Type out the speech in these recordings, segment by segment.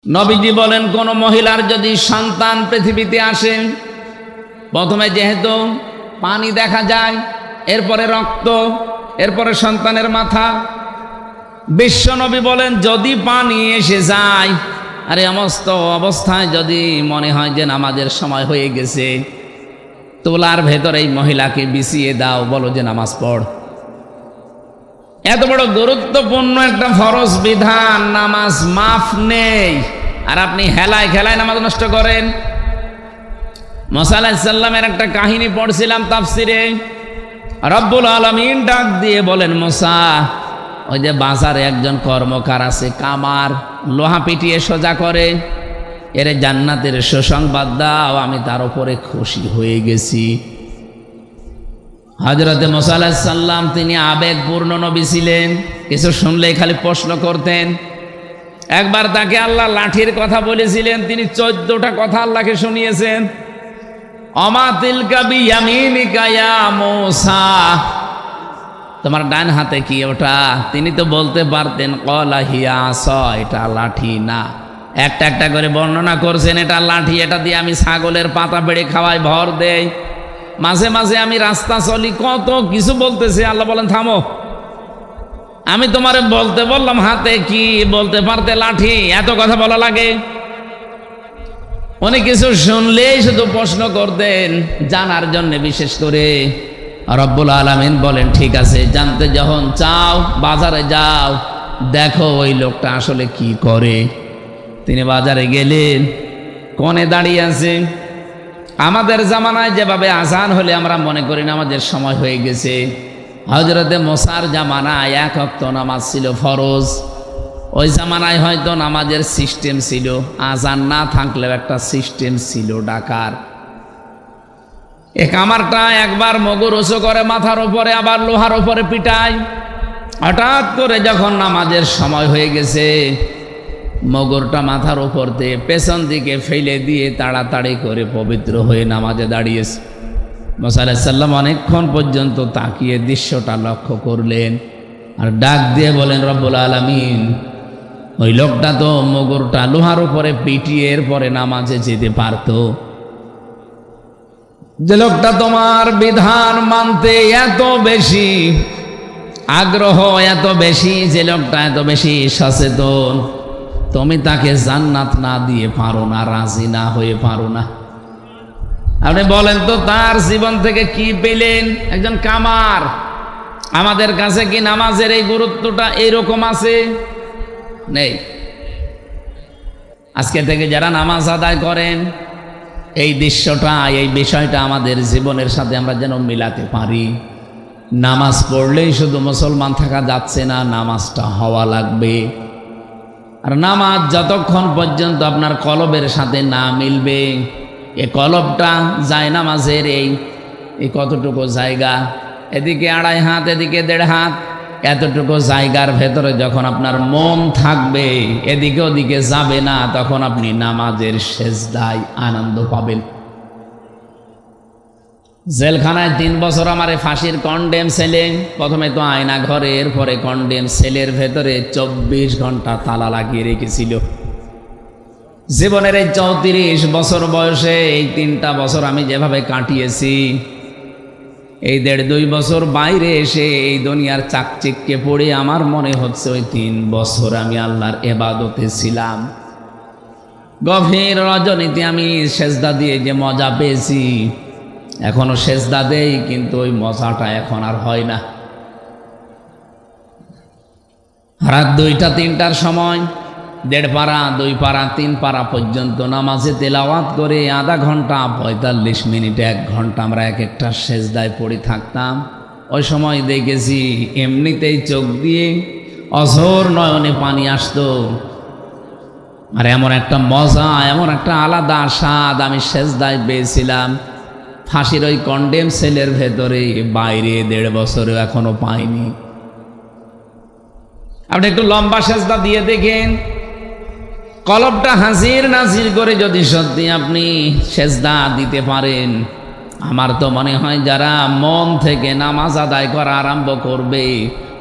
নবীজি বলেন, কোন মহিলার যদি সন্তান পৃথিবীতে আসে, প্রথমে যেহেতু পানি দেখা যায়, এরপরে রক্ত, এরপরে সন্তানের মাথা। বিশ্বনবী বলেন, যদি পানি এসে যায় আর সমস্ত অবস্থায় যদি মনে হয় যে নামাজের সময় হয়ে গেছে, তোলার ভেতরে এই মহিলাকে বিছিয়ে দাও, বলো যে নামাজ পড়। এত বড় গুরুত্বপূর্ণ একটা ফরজ বিধান, নামাজ মাফ নেই, আর আপনি হেলায় খেলায় নামাজ নষ্ট করেন। মুসা আলাইহিস সালামের একটা কাহিনী পড়ছিলাম তাফসিরে। রব্বুল আলামিন ডাক দিয়ে বলেন, মুসা, ওই যে বাজারে একজন কর্মকার আছে, কামার, লোহা পিটিয়ে সোজা করে, এর জান্নাতের সুসংবাদ দাও, আমি তার উপরে খুশি হয়ে গেছি। হযরতে মুসা আলাইহিস সালাম তিনি আবেগপূর্ণ নবী ছিলেন, কিছু শুনলেই খালি প্রশ্ন করতেন। একবার তাকে আল্লাহ লাঠির কথা বলেছিলেন, তিনি 14টা কথা আল্লাহকে শুনিয়েছেন। অমা তিলকা বিয়ামিনিকা ইয়া মূসা, তোমার ডান হাতে কি ওটা? তিনি তো বলতে পারতেন ক্বালা হিয়া আসা, এটা লাঠি না। একটা একটা করে বর্ণনা করছেন, এটা লাঠি, এটা দিয়ে আমি ছাগলের পাতা পেড়ে খাওয়াই, ভর দেই, মাঝে মাঝে আমি রাস্তা চলি, কত কিছু বলতেছে। আল্লাহ বলেন, থামো, আমি তোমারে বলতে বললাম হাতে কি, বলতে পারতে লাঠি, এত কথা বলা লাগে? উনি কিছু শুনলেই শুধু প্রশ্ন করতেন, জানার জন্য। বিশেষ করে রব্বুল আলামিন বলেন, ঠিক আছে, জানতে যখন চাও বাজারে যাও, দেখো ওই লোকটা আসলে কি করে। তিনি বাজারে গেলেন, কোণে দাঁড়িয়ে আছে। আমাদের জামানায় যেভাবে আজান হলে আমরা মনে করি নামাজের সময় হয়ে গেছে, হযরতে মুসার জামানায় 1 ওয়াক্ত নামাজ ছিল ফরজ। ওই জামানায় হয়তো নামাজের সিস্টেম ছিল, আজান না থাকলেও একটা সিস্টেম ছিল ডাকার। এ কামারটা একবার মগর উঁচু করে মাথার উপরে, আবার লোহার উপরে পিটায়। হঠাৎ করে যখন নামাজের সময় হয়ে গেছে, মগরটা মাথার উপর দিয়ে পেছন দিকে ফেলে দিয়ে তাড়াতাড়ি করে পবিত্র হয়ে নামাজে দাঁড়িয়েছে। মুসা আলাইহিস সালাম অনেকক্ষণ পর্যন্ত তাকিয়ে দৃশ্যটা লক্ষ্য করলেন, আর ডাক দিয়ে বলেন, রব্বুল আলামিন, ওই লোকটা তো মগরটা লোহার উপরে পিটিয়ে এরপরে নামাজে যেতে পারত। যে লোকটা তোমার বিধান মানতে এত বেশি আগ্রহ, এত বেশি, যে লোকটা এত বেশি সচেতন, তুমি তাকে জান্নাত না দিয়ে পারো না, রাজি না হয়ে পারো না। আপনি বলেন তো, তার জীবন থেকে কি পেলেন? একজন কামার। আমাদের কাছে কি নামাজের এই গুরুত্বটা এইরকম আছে? নেই। আজকে থেকে যারা নামাজ আদায় করেন, এই দৃশ্যটা, এই বিষয়টা আমাদের জীবনের সাথে আমরা যেন মিলাতে পারি। নামাজ পড়লেই শুধু মুসলমান থাকা যাচ্ছে না, নামাজটা হওয়া লাগবে। আর নামাজ যতক্ষণ পর্যন্ত আপনার কলবের সাথে না মিলবে, এ কলবটা যায় নামাজের এই কতটুকু জায়গা, এদিকে 2.5 হাত, এদিকে 1.5 হাত, এতটুকু জায়গার ভেতরে যখন আপনার মন থাকবে, এদিকে ওদিকে যাবে না, তখন আপনি নামাজের সেজদায় আনন্দ পাবেন। জেলখানায় 3 বছর আমারে ফাঁসির কন্ডেম সেলে, প্রথমে তো আয়না ঘরে, এরপরে কন্ডেম সেলের ভেতরে 24 ঘন্টা তালা লাগিয়ে রেখেছিল। জীবনের এই 34 বছর বয়সে এই 3টা বছর আমি যেভাবে কাটিয়েছি, এই 1.5-2 বছর বাইরে এসে এই দুনিয়ার চাকচিক্যে পড়ে আমার মনে হচ্ছে ওই 3 বছর আমি আল্লাহর ইবাদতে ছিলাম। গভীর রজনীতে আমি সেজদা দিয়ে যে মজা পেয়েছি, এখনো সেজদা দেই, কিন্তু ওই মজাটা এখন আর হয় না। রাত 2টা-3টার সময় 1.5 পারা, 2 পারা, 3 পারা পর্যন্ত নামাজে তেলাওয়াত করে আধা ঘন্টা, 45 মিনিট, 1 ঘন্টা আমরা এক একটা সেজদায় পড়ে থাকতাম। ওই সময় দেখেছি এমনিতেই চোখ দিয়ে অঝোর নয়নে পানি আসতো। আর এমন একটা মজা, এমন একটা আলাদা স্বাদ আমি সেজদায় পেয়েছিলাম, ফাঁসির ওই কন্ডেম সেলের ভেতরে, বাইরে 1.5 বছরও এখনো পাইনি। আপনি একটু লম্বা সেজদা দিয়ে দেখেন, কলবটা হাজির নাজির করে যদি সত্যি আপনি সেজদা দিতে পারেন, আমার তো মনে হয় যারা মন থেকে নামাজ আদায় করা আরম্ভ করবে,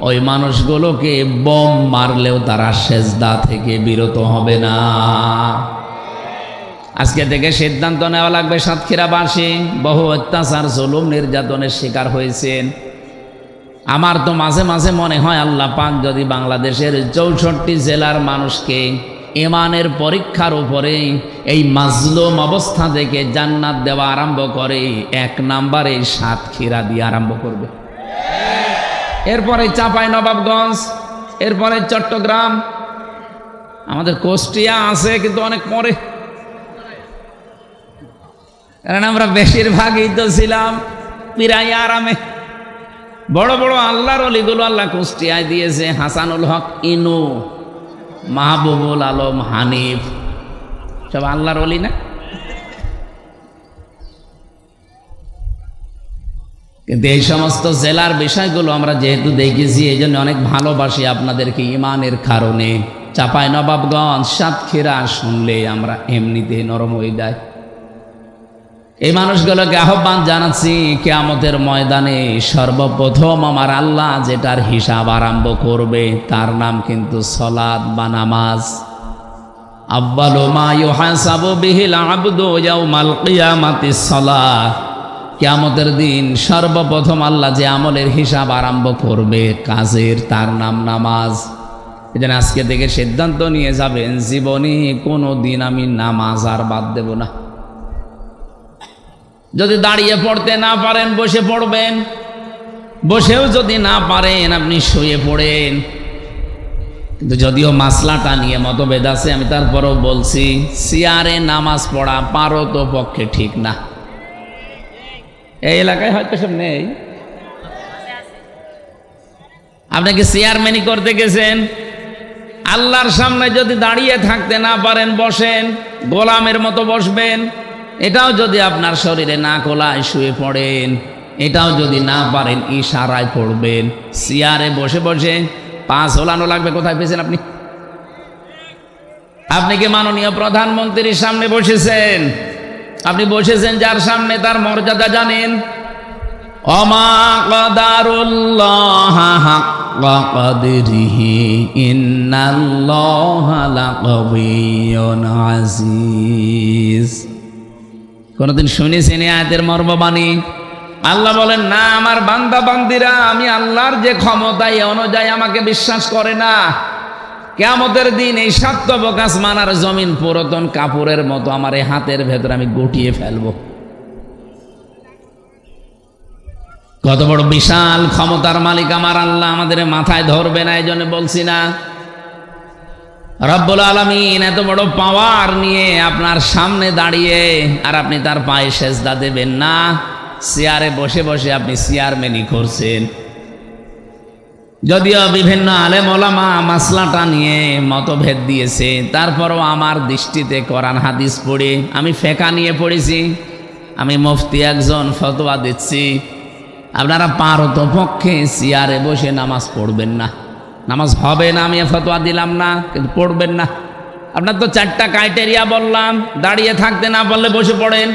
ওই মানুষগুলোকে বোম মারলেও তারা সেজদা থেকে বিরত হবে না। আজকে থেকে সিদ্ধান্ত নেওয়া লাগবে, সাতক্ষীরাবাসী বহু অত্যাচার জুলুম নির্যাতনের শিকার হয়েছেন। আমার তো মাঝে মাঝে মনে হয় আল্লাহ পাক যদি বাংলাদেশের 64 জেলার মানুষকে ইমানের পরীক্ষার উপরে এই মাজলুম অবস্থা থেকে জান্নাত দেওয়া আরম্ভ করে, 1 নম্বরে সাতক্ষীরা দিয়ে আরম্ভ করবে, এরপরে চাঁপাইনবাবগঞ্জ, এরপরে চট্টগ্রাম, আমাদের কুষ্টিয়া আছে কিন্তু অনেক পরে, কারণ আমরা বেশিরভাগই তো ছিলাম পিরাই আরামে। বড় বড় আল্লাহর অলিগুলো আল্লাহ কুষ্টিয়ায় দিয়েছে, হাসানুল হক ইনু, মাহবুবুল আলম হানিফ, সব আল্লাহর অলি না? কিন্তু এই সমস্ত জেলার বিষয়গুলো আমরা যেহেতু দেখেছি, এই জন্য অনেক ভালোবাসি আপনাদেরকে ইমানের কারণে। চাঁপাইনবাবগঞ্জ, সাতক্ষীরা শুনলে আমরা এমনিতেই নরম হয়ে যাই। এই মানুষগুলোকে আহ্বান জানাচ্ছি, কিয়ামতের ময়দানে সর্বপ্রথম আমার আল্লাহ যেটার হিসাব আরম্ভ করবে তার নাম কিন্তু সালাত বা নামাজ। আব্বালু মা ইউহাসাবু বিহিল আবদু ইয়াউমাল কিয়ামাতিস সালাত। কিয়ামতের দিন সর্বপ্রথম আল্লাহ যে আমলের হিসাব আরম্ভ করবে কাজের, তার নাম নামাজ। এজন্য আজকে থেকে সিদ্ধান্ত নিয়ে যাবেন, জীবনে কোনো দিন আমি নামাজ আর বাদ দেব না। যদি দাঁড়িয়ে পড়তে না পারেন বসে পড়বেন, বসেও যদি না পারেন আপনি শুয়ে পড়েন। কিন্তু যদিও মাসলাটা নিয়ে মতভেদ আছে, আমি তারপরেও বলছি, চেয়ারে নামাজ পড়া পারো তো পক্ষে ঠিক না। এই এলাকায় হয়তো সব নেই। আপনাকে চেয়ারম্যানই করতে গেছেন, আল্লাহর সামনে যদি দাঁড়িয়ে থাকতে না পারেন বসেন, গোলামের মতো বসবেন। এটাও যদি আপনার শরীরে না কোলায় শুয়ে পড়েন, এটাও যদি না পারেন ইশারায় পড়বেন। চেয়ারে বসে বসে পা ঝোলানো লাগবে। কোথায় পেয়েছেন আপনি? আপনি কি মাননীয় প্রধানমন্ত্রীর সামনে বসেছেন? আপনি বসেছেন যার সামনে, তার মর্যাদা জানেন। ওমা কদারুল্লাহ হাক্কা কদরিহি ইন্নাল্লাহা লাকাবিয়্যুন আজিজ। কোনদিন শুনেছেন এই আয়াতের মর্মবাণী? আল্লাহ বলেন, না, আমার বান্দা বান্দিরা আমি আল্লাহর যে ক্ষমতা এই অনুযায়ী আমাকে বিশ্বাস করে না। কিয়ামতের দিন এই সাতবক আসমান আর জমিন পুরাতন কাপড়ের মতো আমার এই হাতের ভেতর আমি গুটিয়ে ফেলবো। কত বড় বিশাল ক্ষমতার মালিক আমার আল্লাহ, আমাদের মাথায় ধরবে না। এই জন্য বলছি না, রব্বুল আলামিন এত বড় পাওয়ার নিয়ে আপনার সামনে দাঁড়িয়ে আর আপনি তার পায়ে সেজদা দেবেন না। চেয়ারে বসে বসে আপনি চেয়ারম্যানই করছেন। যদিও বিভিন্ন আলেম ওলামা মাসলাটা নিয়ে মতভেদ দিয়েছে, তারপরও আমার দৃষ্টিতে কোরআন হাদিস পড়ে, আমি ফেকা নিয়ে পড়েছি, আমি মুফতি একজন, ফতোয়া দিচ্ছি, আপনারা পারত পক্ষে চেয়ারে বসে নামাজ পড়বেন না। নামাজ হবে না আমি ফতোয়া দিলাম না, কিন্তু পড়বেন না। আপনার তো 4টা ক্রাইটেরিয়া বললাম, দাঁড়িয়ে থাকতে না পারলে বসে পড়েন,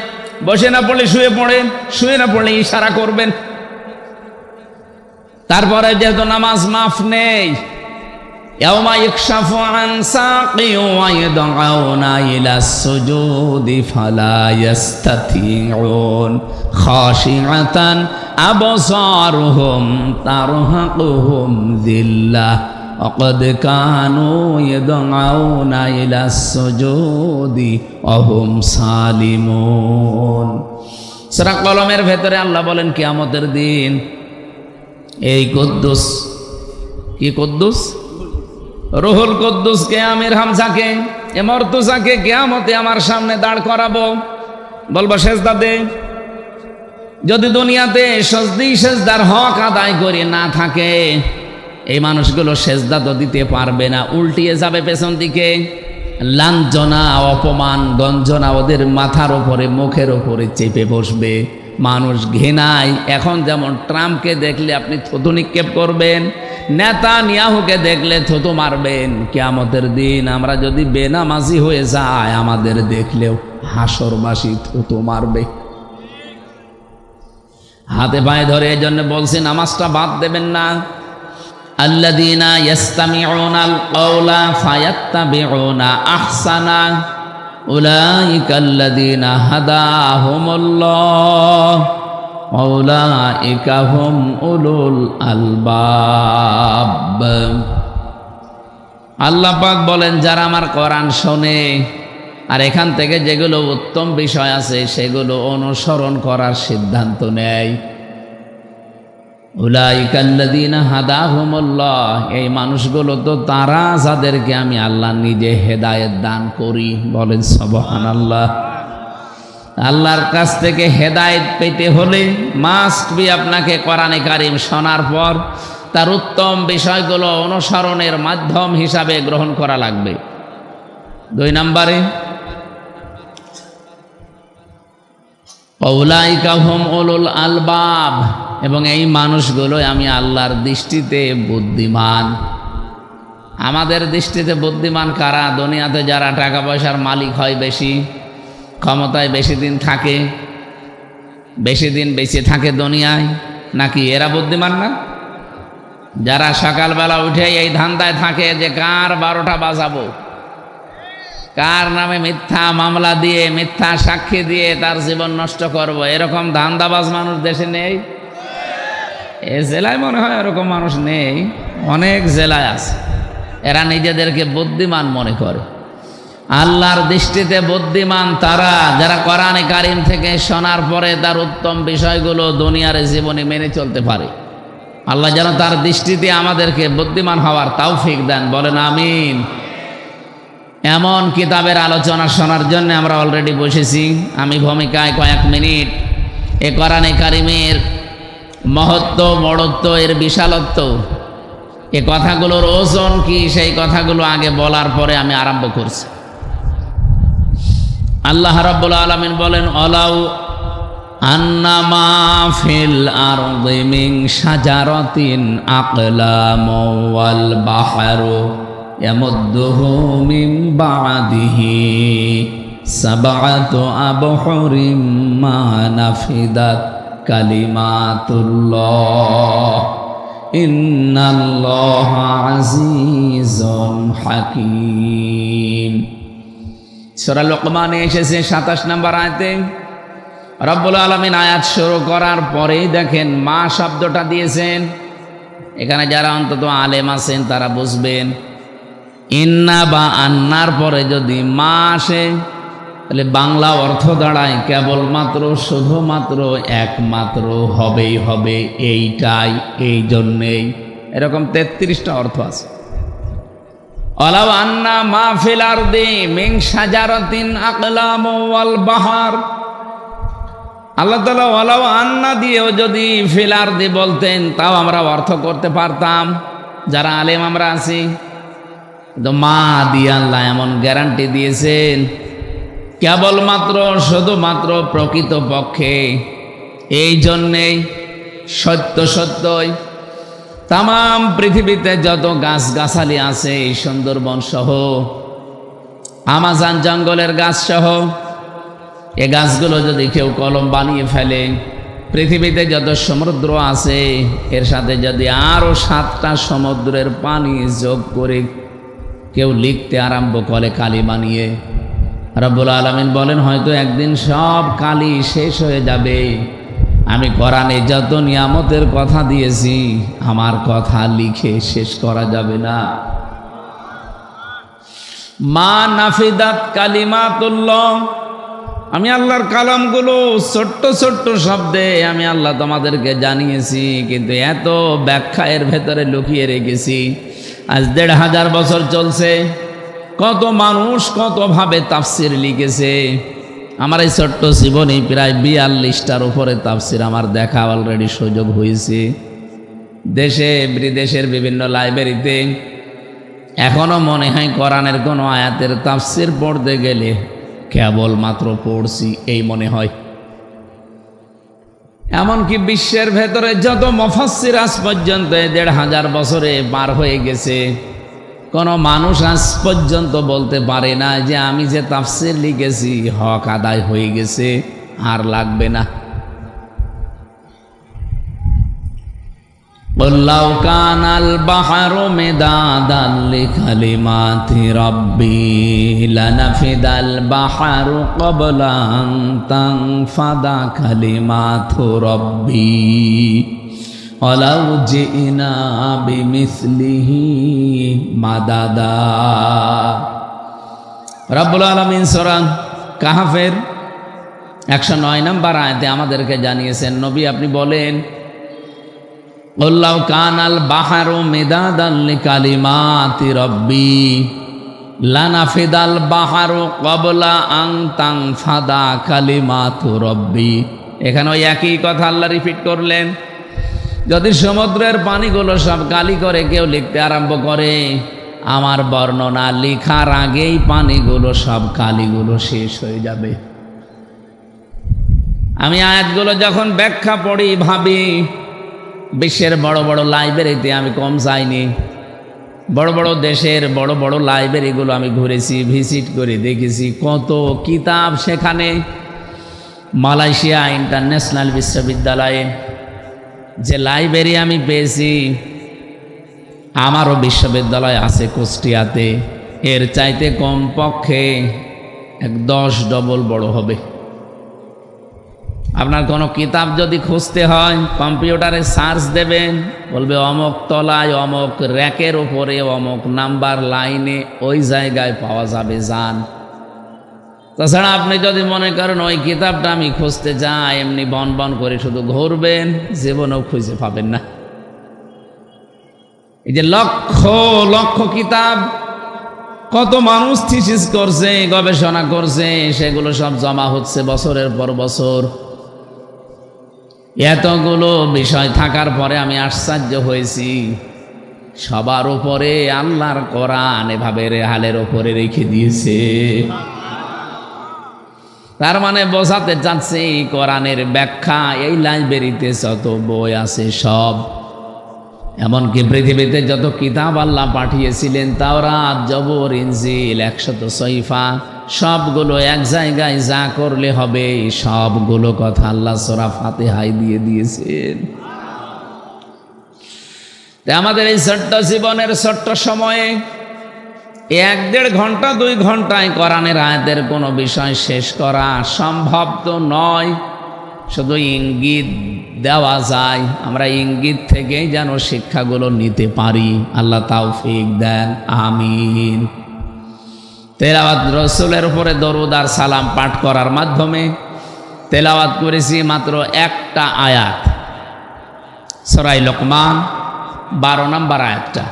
বসে না পড়লে শুয়ে পড়েন, শুয়ে না পড়লে ইশারা করবেন। তারপরে যেহেতু নামাজ মাফ নেই, ইয়াউমা ইকশাফু আন সাকিন ওয়া ইয়াদউনা ইলাস সুজুদি ফালা ইস্তাতিউন খাশিআতান আবসারুহুম তারহাকুহুম যিল্লাহ ওয়া ক্বাদ কানু ইয়াদউনা ইলাস সুজুদি ওয়া হুম সালিমুন। সূরা কলমের ভেতরে আল্লাহ বলেন, কিয়ামতের দিন এই কুদ্দুস, কি কুদ্দুস? রুহুল কুদ্দুসকে, আমির হামজাকে, এ মর্তুজাকে কিয়ামতে আমার সামনে দাঁড় করাবো, বলবো সেজদা দে। যদি দুনিয়াতে সেজদার হক আদায় করে না থাকে, এই মানুষগুলো সেজদা তো দিতে পারবে না, উল্টিয়ে যাবে পেছন দিকে। লাঞ্ছনা, অপমান, গঞ্জনা ওদের মাথার ওপরে, মুখের ওপরে চেপে বসবে। মানুষ ঘৃণায়, এখন যেমন ট্রাম্পকে দেখলে আপনি থুতু নিক্ষেপ করবেন, নেতানিয়াহুকে দেখলে থুতু মারবেন, কিয়ামতের দিন আমরা যদি বেনামাজি হয়ে যাই, আমাদের দেখলেও হাসরবাসী থুতু মারবে। হাতে পায়ে ধরে এই জন্য বলছি নামাজটা বাদ দেবেন না। আল্লাযীনা ইয়াসতামিউনাল কাওলা ফায়াত্তাবিউনা আহসানা উলাইকাল্লাযীনা হাদাহুমুল্লাহ ওয়া উলাইকা হুম উলুল আলবাব। আল্লাহ পাক বলেন, যারা আমার কোরআন শোনে আর এখান থেকে যেগুলো উত্তম বিষয় আছে সেগুলো অনুসরণ করার সিদ্ধান্ত নেয়, উলাইকাল্লাযীনা হাদাহুমুল্লাহ, এই মানুষগুলো তো তারা যাদেরকে আমি আল্লাহ নিজে হেদায়েত দান করি। বলেন সুবহানাল্লাহ। আল্লাহর কাছ থেকে হেদায়েত পেতে হলে মাস্ট বি আপনাকে কোরআনে কারীম শোনার পর তার উত্তম বিষয়গুলো অনুসরণের মাধ্যম হিসাবে গ্রহণ করা লাগবে। 2 নম্বরে উলাইকা হুম উলুল আলবাব, এবং এই মানুষগুলো আমি আল্লাহর দৃষ্টিতে বুদ্ধিমান। আমাদের দৃষ্টিতে বুদ্ধিমান কারা? দুনিয়াতে যারা টাকা পয়সার মালিক হয়, বেশি ক্ষমতায় বেশি দিন থাকে, বেশি দিন বেঁচে থাকে দুনিয়ায়, নাকি এরা বুদ্ধিমান না? যারা সকালবেলা উঠে এই ধান্দায় থাকে যে কার 12টা বাজাবো, কার নামে মিথ্যা মামলা দিয়ে মিথ্যা সাক্ষী দিয়ে তার জীবন নষ্ট করব, এরকম ধান্দাবাজ মানুষ দেশে নেই? এ জেলায় মনে হয় এরকম মানুষ নেই, অনেক জেলায় আছে। এরা নিজেদেরকে বুদ্ধিমান মনে করে। আল্লাহর দৃষ্টিতে বুদ্ধিমান তারা যারা কোরআনে কারীম থেকে শোনার পরে তার উত্তম বিষয়গুলো দুনিয়ার জীবনে মেনে চলতে পারে। আল্লাহ যেন তার দৃষ্টিতে আমাদেরকে বুদ্ধিমান হওয়ার তৌফিক দেন। বলেন আমিন। এমন কিতাবের আলোচনা শোনার জন্য আমরা অলরেডি বসেছি। আমি ভূমিকায় কয়েক মিনিট এ কোরআনে কারীমের মহত্ব, বড়ত্ব, এর বিশালত্ব, এ কথাগুলোর ওজন কি, সেই কথাগুলো আগে বলার পরে আমি আরম্ভ করছি। আল্লাহ রাব্বুল আলামিন বলেন, অলাউ আন্নামা ফিল আরদি মিন শাজারাতিন আকলামু ওয়াল বাহরু ইয়ামুদ্দুহু মিন বা'দিহি সাবআতু আবহুরিম মা নাফিদাত কালিমাতুল্লাহ ইন্নাল্লাহা আজিজুন হাকীম। সূরা লোকমানে এসেছে 27 নম্বর আয়াতে। রব্বুল আলামিন আয়াত শুরু করার পরেই দেখেন মা শব্দটা দিয়েছেন। এখানে যারা অন্তত আলেম আছেন তারা বুঝবেন, ইন্না বা আন্নার পরে যদি মা আসে তাহলে বাংলা অর্থ দাঁড়ায় কেবলমাত্র, শুধুমাত্র, একমাত্র, হবেই হবে, এইটাই, এই জন্যেই। এরকম 33টা অর্থ আছে। ওয়ালাউ আন্না মা ফিল আরদি মিন শাজারাতিন আকলামু ওয়াল বাহর, আল্লাহ তাআলা ওয়ালাউ আন্না দিয়েও যদি ফিল আরদি বলতেন তাও আমরা অর্থ করতে পারতাম, যারা আলেম আমরা আছি। তো মা দিয়ে আল্লাহ এমন গ্যারান্টি দিয়েছেন, কেবলমাত্র, শুধুমাত্র, প্রকৃত পক্ষে, এই জন্যেই, সত্য সত্যই তাম পৃথিবীতে যত গাছগাছালি আছে, সুন্দরবন সহ, আমাজন জঙ্গলের গাছ সহ, এ গাছগুলো যদি কেউ কলম বানিয়ে ফেলে, পৃথিবীতে যত সমুদ্র আছে এর সাথে যদি আরো 7টা সমুদ্রের পানি যোগ করে কেউ লিখতে আরম্ভ করে কালি বানিয়ে, রব্বুল আলামিন বলেন হয়তো একদিন সব কালি শেষ হয়ে যাবে। আমি কোরআনে যত নিয়ামতের কথা দিয়েছি আমার কথা লিখে শেষ করা যাবে না। মা নাফিদাত কালিমাতুল্লাহ, আমি আল্লাহর কালামগুলো ছোট্ট ছোট্ট শব্দে আমি আল্লাহ তোমাদেরকে জানিয়েছি, কিন্তু এত ব্যাখ্যা এর ভেতরে লুকিয়ে রেখেছি। আজ 1500 বছর চলছে, কত মানুষ কতভাবে তাফসির লিখেছে। আমার এই ছোট্ট জীবনে প্রায় 42টার উপরে তাফসির আমার দেখা অলরেডি সুযোগ হয়েছে। দেশে বিদেশের বিভিন্ন লাইব্রেরিতে এখনো মনে হয় কোরআনের কোনো আয়াতের তাফসির পড়তে গেলে কেবলমাত্র পড়ছি এই মনে হয়। এমনকি বিশ্বের ভেতরে যত মুফাসসির আজ পর্যন্ত 1500 বছরে পার হয়ে গেছে, কোনো মানুষ আজ পর্যন্ত বলতে পারে না যে আমি যে তাফসির লিখেছি হক আদায় হয়ে গেছে, আর লাগবে না। قل لو كان البحر مدادا لكلمات ربي لنفد البحر قبل أن تنفد كلمات ربي ولو جئنا بمثله مددا রব্বুল আলামিন সূরা কাহফের 109 নম্বর আয়াতে আমাদেরকে জানিয়েছেন, নবী আপনি বলেন, قل لو كان البحر مدادا لكلمات ربي لنفد البحر قبل أن تنفد كلمات ربي। এখানে ওই একই কথা আল্লাহ রিপিট করলেন, যদি সমুদ্রের পানিগুলো সব কালি করে কেউ লিখতে আরম্ভ করে, আমার বর্ণনা লেখার আগেই পানিগুলো সব কালিগুলো শেষ হয়ে যাবে। আমি আয়াতগুলো যখন ব্যাখ্যা পড়ি ভাবি, বিশ্বের বড় বড় লাইব্রেরিতে আমি কম যাইনি, বড় বড় দেশের বড় বড় লাইব্রেরিগুলো আমি ঘুরেছি, ভিজিট করে দেখেছি কত কিতাব সেখানে। মালয়েশিয়া ইন্টারন্যাশনাল বিশ্ববিদ্যালয়ে যে লাইব্রেরি আমি পেয়েছি, আমারও বিশ্ববিদ্যালয় আছে কুষ্টিয়াতে, এর চাইতে কমপক্ষে 10 ডবল বড় হবে। আপনার কোনো কিতাব যদি খুঁজতে হয় কম্পিউটারে সার্চ দেবেন, বলবে অমুক তলায় অমুক র্যাকের উপরে অমুক নাম্বার লাইনে ওই জায়গায় পাওয়া যাবে, যান। তাছাড়া আপনি যদি মনে করেন ওই কিতাবটা আমি খুঁজতে যাই, এমনি বন বন করে শুধু ঘুরবেন, জীবনেও খুঁজে পাবেন না। এই যে লক্ষ লক্ষ কিতাব, কত মানুষ থিসিস করছে, গবেষণা করছে, সেগুলো সব জমা হচ্ছে বছরের পর বছর। এতগুলো বিষয় থাকার পরে আমি আশ্চর্য হয়েছি, সবার উপরে আল্লাহর কোরআন এভাবে রেহালের উপরে রেখে দিয়েছে। তার মানে বোঝাতে চাচ্ছি, কোরআনের ব্যাখ্যা এই লাইব্রেরিতে যত বই আছে সব, এমনকি পৃথিবীতে যত কিতাব আল্লাহ পাঠিয়েছিলেন, তাওরাত, জবর, ইনজিল, 100 সহিফা, সবগুলো এক জায়গায় যা করলে হবে, সবগুলো কথা আল্লাহ সূরা ফাতিহায় দিয়ে দিয়েছেন। তাই আমাদের এই ছোট্ট জীবনের ছোট্ট সময়ে 1-1.5 ঘন্টা 2 ঘন্টায় কোরআনের আয়াতের কোনো বিষয় শেষ করা সম্ভব তো নয়। শুধু ইঙ্গিত দেওয়া যায়, আমরা ইঙ্গিত থেকেই যেন শিক্ষাগুলো নিতে পারি। আল্লাহ তাওফিক দেন, আমিন। তেলাওয়াত, রসুলের উপরে দরুদ আর সালাম পাঠ করার মাধ্যমে তেলাওয়াত করেছি মাত্র একটা আয়াত, সূরা লোকমান 12 নম্বর আয়াতটা।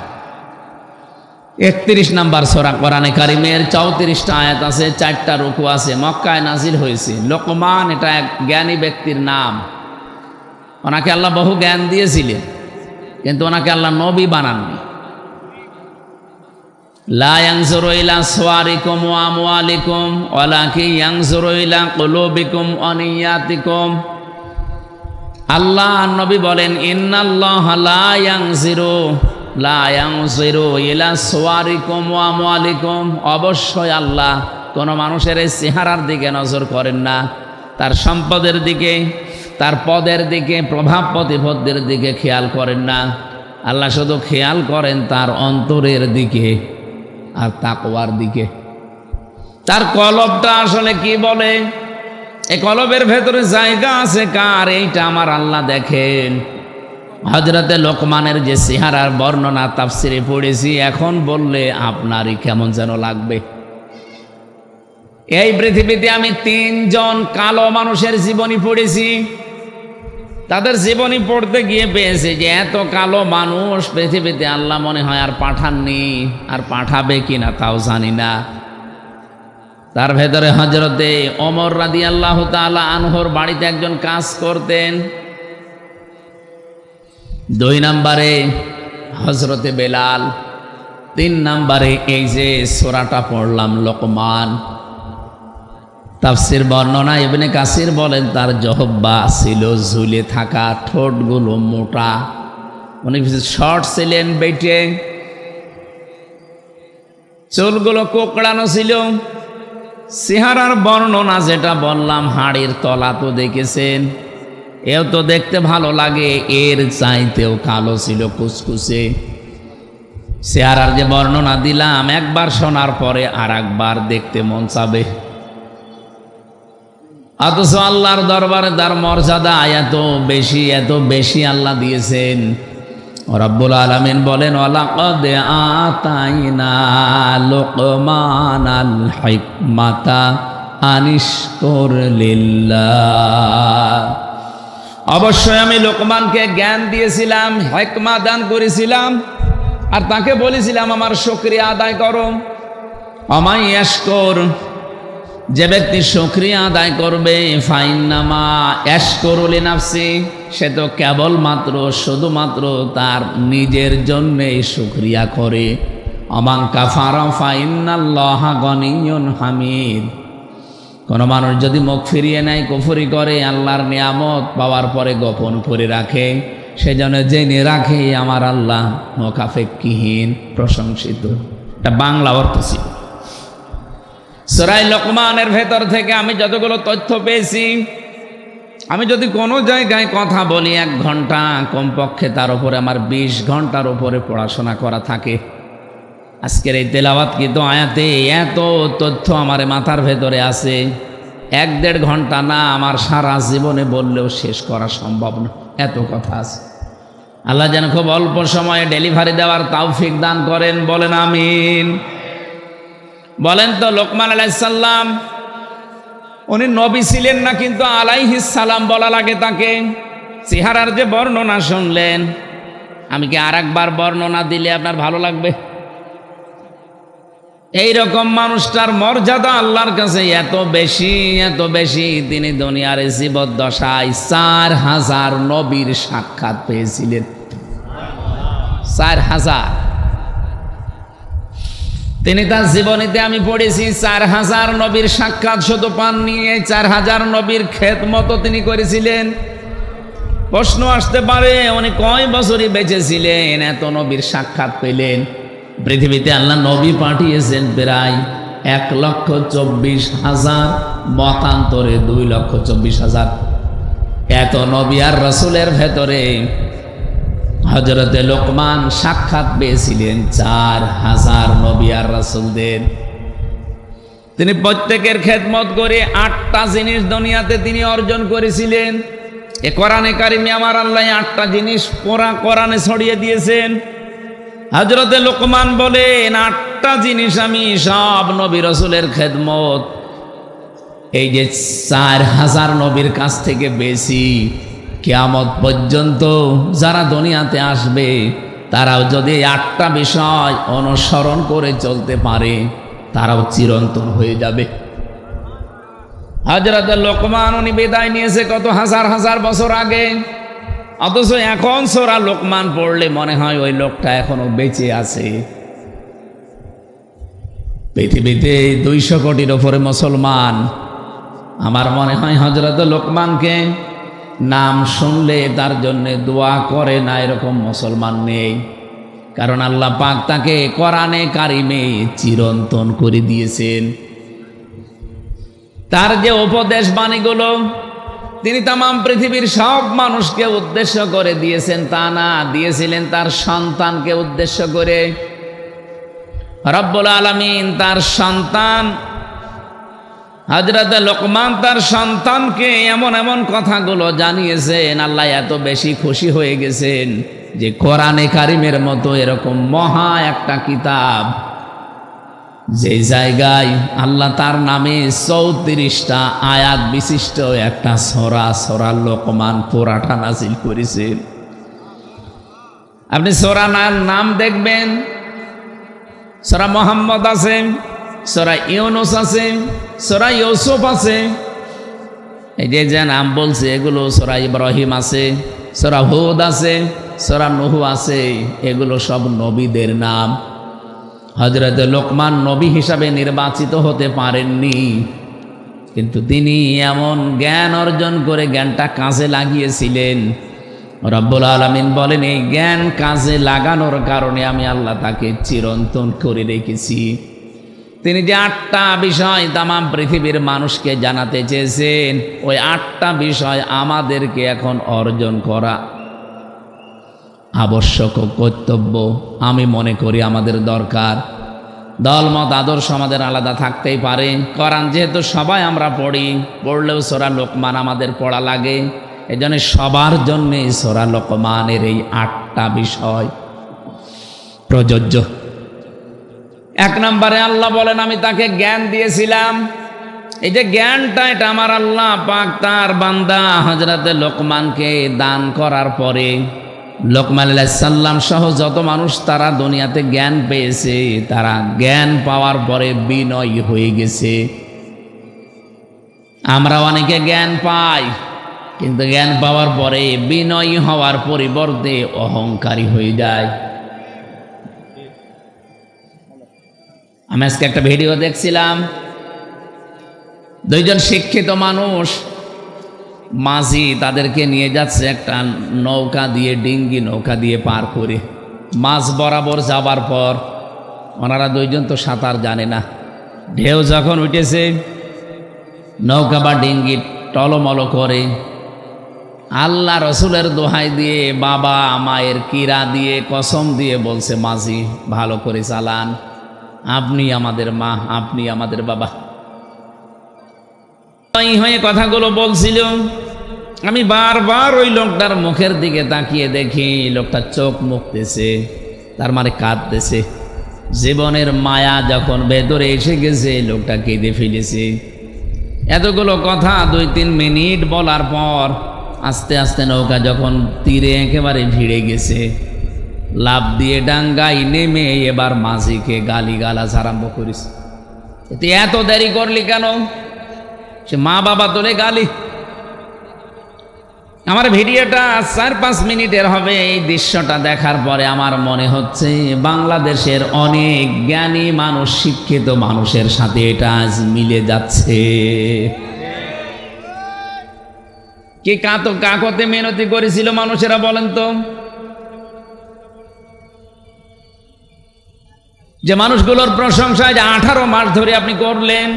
31 নম্বর সূরা কোরআনে কারিমের 34টা আয়াত আছে, 4টা রুকু আছে, মক্কায় নাজিল হয়েছে। লোকমান এটা এক জ্ঞানী ব্যক্তির নাম, ওনাকে আল্লাহ বহু জ্ঞান দিয়েছিলেন, কিন্তু ওনাকে আল্লাহ নবী বানাননি। লা ইয়ানজুরু ইলা সুওয়ারিকুম ওয়া আমওয়ালিকুম ওয়ালাকিন ইয়ানজুরু ইলা কুলুবিকুম ওয়া নিয়াতিকুম। আল্লাহ নবী বলেন, ইন্নাল্লাহা লা ইয়ানজিরু ইলা সুওয়ারিকুম ওয়া আমওয়ালিকুম। অবশ্যই আল্লাহ কোনো মানুষের এই চেহারার দিকে নজর করেন না, তার সম্পদের দিকে, তার পদের দিকে, প্রভাব প্রতিপত্তির দিকে খেয়াল করেন না। আল্লাহ শুধু খেয়াল করেন তার অন্তরের দিকে আর তাকওয়ার দিকে। তার কলবটা আসলে কি বলে, এই কলবের ভেতরে জায়গা আছে কার, এইটা আমার আল্লাহ দেখেন। হযরতে লোকমানের যে চেহারার বর্ণনা তাফসিরে পড়েছি, এখন বললে আপনারই কেমন যেন লাগবে। এই পৃথিবীতে আমি 3 জন কালো মানুষের জীবনী পড়েছি। তাদের জীবনী পড়তে গিয়ে পেয়েছে যে এত কালো মানুষ পৃথিবীতে আল্লাহ মনে হয় আর পাঠাননি, আর পাঠাবে কিনা তাও জানি না। তার ভেতরে হযরতে ওমর রাদিয়াল্লাহু তাআলা আনহুর বাড়িতে একজন কাজ করতেন। 2 নম্বরে হযরতে বেলাল, 3 নম্বরে এই যে সূরাটা পড়লাম লোকমান। তাফসির বর্ণনা ইবনে কাসির বলেন, তার জহব্বা ছিল ঝুলে থাকা, ঠোঁটগুলো মোটা, উনি শর্ট ছিলেন, বেটে, চুলগুলো কোকড়ানো ছিল। চেহারার বর্ণনা যেটা বললাম, হাড়ের তলা তো দেখেছেন, এও তো দেখতে ভালো লাগে, এর চাইতেও কালো ছিল, কুচকুচে। চেহারার যে বর্ণনা দিলাম, একবার শোনার পরে আর একবার দেখতে মন চাবে। অথচ আল্লাহর দরবারে তার মর্যাদা এত বেশি, এত বেশি আল্লাহ দিয়েছেন। রব্বুল আলামিন বলেন, ওয়ালাকাদ আতাইনা লুকমানাল হিকমাতা আনিশকুর লিল্লাহ। অবশ্যই আমি লোকমানকে জ্ঞান দিয়েছিলাম, হিকমা দান করেছিলাম, আর তাকে বলেছিলাম আমার শুকরিয়া আদায় করো। আমায় ইয়াশকুর, যে ব্যক্তি শুকরিয়া আদায় করবে, ফাইন্নামা ইয়াশকুরু লিনাফসি, সে তো কেবলমাত্র শুধুমাত্র তার নিজের জন্যে শুকরিয়া করে। আমান কাফারা ফাইন্নাল্লাহা গনিয়্যুন হামিদ। কোনো মানুষ যদি মুখ ফিরিয়ে নেয়, কুফরি করে, আল্লাহর নিয়ামত পাওয়ার পরে গোপন করে রাখে, সেজন্য জেনে রাখে আমার আল্লাহ মুখাপেক্ষিহীন, প্রশংসিত। এটা বাংলা অর্থ ছিল। সূরা লোকমানের ভেতর থেকে আমি যতগুলো তথ্য পেয়েছি, আমি যদি কোনো জায়গায় কথা বলি 1 ঘন্টা, কমপক্ষে তার উপরে আমার 20 ঘন্টার উপরে পড়াশোনা করা থাকে। আজকের এই তেলাওয়াতকৃত আয়াতে এত তথ্য আমার মাথার ভেতরে আছে, 1-1.5 ঘন্টা না, আমার সারা জীবনে বললেও শেষ করা সম্ভব না, এত কথা আছে। আল্লাহ যেন খুব অল্প সময়ে ডেলিভারি দেওয়ার তৌফিক দান করেন, বলেন আমিন। বলেন তো, লোকমান আলাইহিস সালাম উনি নবী ছিলেন না, কিন্তু আলাইহিস সালাম বলা লাগে তাকে। চেহারার যে বর্ণনা শুনলেন, আমি কি আর একবার বর্ণনা দিলে আপনার ভালো লাগবে? এই রকম মানুষটার মর্যাদা আল্লাহর কাছে এত বেশি, এত বেশি, তিনি দুনিয়ার জীবদ্দশায় 4000 নবীর সাক্ষাৎ পেয়েছিলেন। 4000। তিনি তার জীবনীতে আমি পড়েছি 4000 নবীর সাক্ষাৎ শুধু পাননি, 4000 নবীর খেদমত তিনি করেছিলেন। প্রশ্ন আসতে পারে, উনি কয় বছরই বেঁচে ছিলেন, এত নবীর সাক্ষাৎ পেলেন? পৃথিবীতে আল্লাহ নবী পাঠিয়েছেন প্রায় 1,24,000, মতান্তরে 2,24,000। এত নবী আর রাসূলের ভেতরে হযরতে লোকমান সাক্ষাৎ পেয়েছিলেন 4000 নবী আর রাসূলদের। তিনি প্রত্যেকের খেদমত করে 8টা জিনিস দুনিয়াতে তিনি অর্জন করেছিলেন। এ কোরআনে কারিমে আমার আল্লাহ 8টা জিনিস কোরআনে ছড়িয়ে দিয়েছেন। হযরতে লোকমান বলেন, 8টা জিনিস আমি সব নবী রাসূলের খেদমত এই যে 4000 নবীর কাছ থেকে বেশি, কিয়ামত পর্যন্ত যারা দুনিয়াতে আসবে তারাও যদি 8টা বিষয় অনুসরণ করে চলতে পারে, তারাও চিরন্তন হয়ে যাবে। হযরতে লোকমান উনি বিদায় নিয়েছে কত হাজার হাজার বছর আগে, অথচ এখন সূরা লোকমান পড়লে মনে হয় ওই লোকটা এখনো বেঁচে আছে। পৃথিবীতে 200 কোটির ওপরে মুসলমান। আমার মনে হয় হযরতে লোকমানকে নাম শুনলে তার জন্য দোয়া করে না এরকম মুসলমান নেই, কারণ আল্লাহ পাক তাকে কোরআনে কারিমে চিরন্তন করে দিয়েছেন। তার যে উপদেশ বাণীগুলো তিনি তাম পৃথিবীর সব মানুষকে উদ্দেশ্য করে দিয়েছেন তা না, দিয়েছিলেন তার সন্তানকে উদ্দেশ্য করে। রব্বুল আলামিন তার সন্তান হযরত লোকমান তার সন্তানকে এমন এমন কথাগুলো জানিয়েছেন, আল্লাহ এত বেশি খুশি হয়ে গেছেন যে কোরআনে কারিমের মতো এরকম মহা একটা কিতাব, যে জায়গায় আল্লাহ তার নামে 34টা আয়াত বিশিষ্ট একটা সূরা লোকমান পুরাটা নাযিল করেছেন। আপনি সূরা নাম দেখবেন, সূরা মুহাম্মদ আছে, সূরা ইউনূস আছে, সূরা ইউসুফ আছে, এই যে নাম বলছে এগুলো, সূরা ইব্রাহিম আছে, সূরা হুদ আছে, সূরা নূহ আছে, এগুলো সব নবীদের নাম। হযরত লোকমান নবী হিসাবে নির্বাচিত হতে পারেননি, কিন্তু তিনি এমন জ্ঞান অর্জন করে জ্ঞানটা কাজে লাগিয়েছিলেন। রব্বুল আলামিন বলেন, এই জ্ঞান কাজে লাগানোর কারণে আমি আল্লাহ তাকে চিরন্তন করে রেখেছি। তিনি যে 8টা বিষয় তাম পৃথিবীর মানুষকে জানাতে চেয়েছেন, ওই 8টা বিষয় আমাদেরকে এখন অর্জন করা আবশ্যক ও কর্তব্য আমি মনে করি আমাদের দরকার। দলমত আদর্শ আমাদের আলাদা থাকতেই পারে, কোরআন যেহেতু সবাই আমরা পড়ি, পড়লেও সূরা লোকমান আমাদের পড়া লাগে, এজন্য সবার জন্য সূরা লোকমানের এই 8টা বিষয় প্রযোজ্য। 1 নম্বরে আল্লাহ বলেন আমি তাকে জ্ঞান দিয়েছিলাম। এই যে জ্ঞানটা, এটা আমার আল্লাহ পাক তার বান্দা হযরতে লোকমানকে দান করার পরে, লোকমান আলাইহিস সালাম সহ যত মানুষ তারা দুনিয়াতে জ্ঞান পেয়েছে, তারা জ্ঞান পাওয়ার পরে বিনয়ী হয়ে গেছে। আমরা অনেকে জ্ঞান পাই, কিন্তু জ্ঞান পাওয়ার পরে বিনয়ী হওয়ার পরিবর্তে অহংকারী হয়ে যায়। আমি আজকে একটা ভিডিও দেখছিলাম, 2জন শিক্ষিত মানুষ মাঝি তাদেরকে নিয়ে যাচ্ছে একটা নৌকা দিয়ে, ডিঙ্গি নৌকা দিয়ে পার করে। মাঝ বরাবর যাবার পর ওনারা 2জন তো সাঁতার জানে না, ঢেউ যখন উঠেছে নৌকা বা ডিঙ্গি টলমল করে। আল্লাহ রসুলের দোহাই দিয়ে, বাবা মায়ের কিরা দিয়ে, কসম দিয়ে বলছে, মাঝি ভালো করে চালান, আপনি আমাদের মা, আপনি আমাদের বাবা। হয়ে কথাগুলো বলছিল। আমি বারবার ওই লোকটার মুখের দিকে তাকিয়ে দেখি, লোকটা চোখ মুখতেছে, তার মানে কাঁদতেছে। জীবনের মায়া যখন ভেতরে এসে গেছে, লোকটা কেঁদে ফেলেছে। এতগুলো কথা 2-3 মিনিট বলার পর আস্তে আস্তে নৌকা যখন তীরে একেবারে ভিড়ে গেছে, লাফ দিয়ে ডাঙ্গায় নেমে এবার মাঝিকে গালিগালাজ আরম্ভ করিস, এত দেরি করলি কেন? সে মা বাবা তোলে গালি। আমার ভিডিওটা 4-5 মিনিটের হবে। এই দৃশ্যটা দেখার পরে আমার মনে হচ্ছে বাংলাদেশের অনেক জ্ঞানী মানুষ, শিক্ষিত মানুষের সাথে এটা আজ মিলে যাচ্ছে। কি কাকতে মেহনতি করেছিল মানুষেরা বলেন তো? যে মানুষগুলোর প্রশংসায় যে 18 মাস ধরে আপনি করলেন,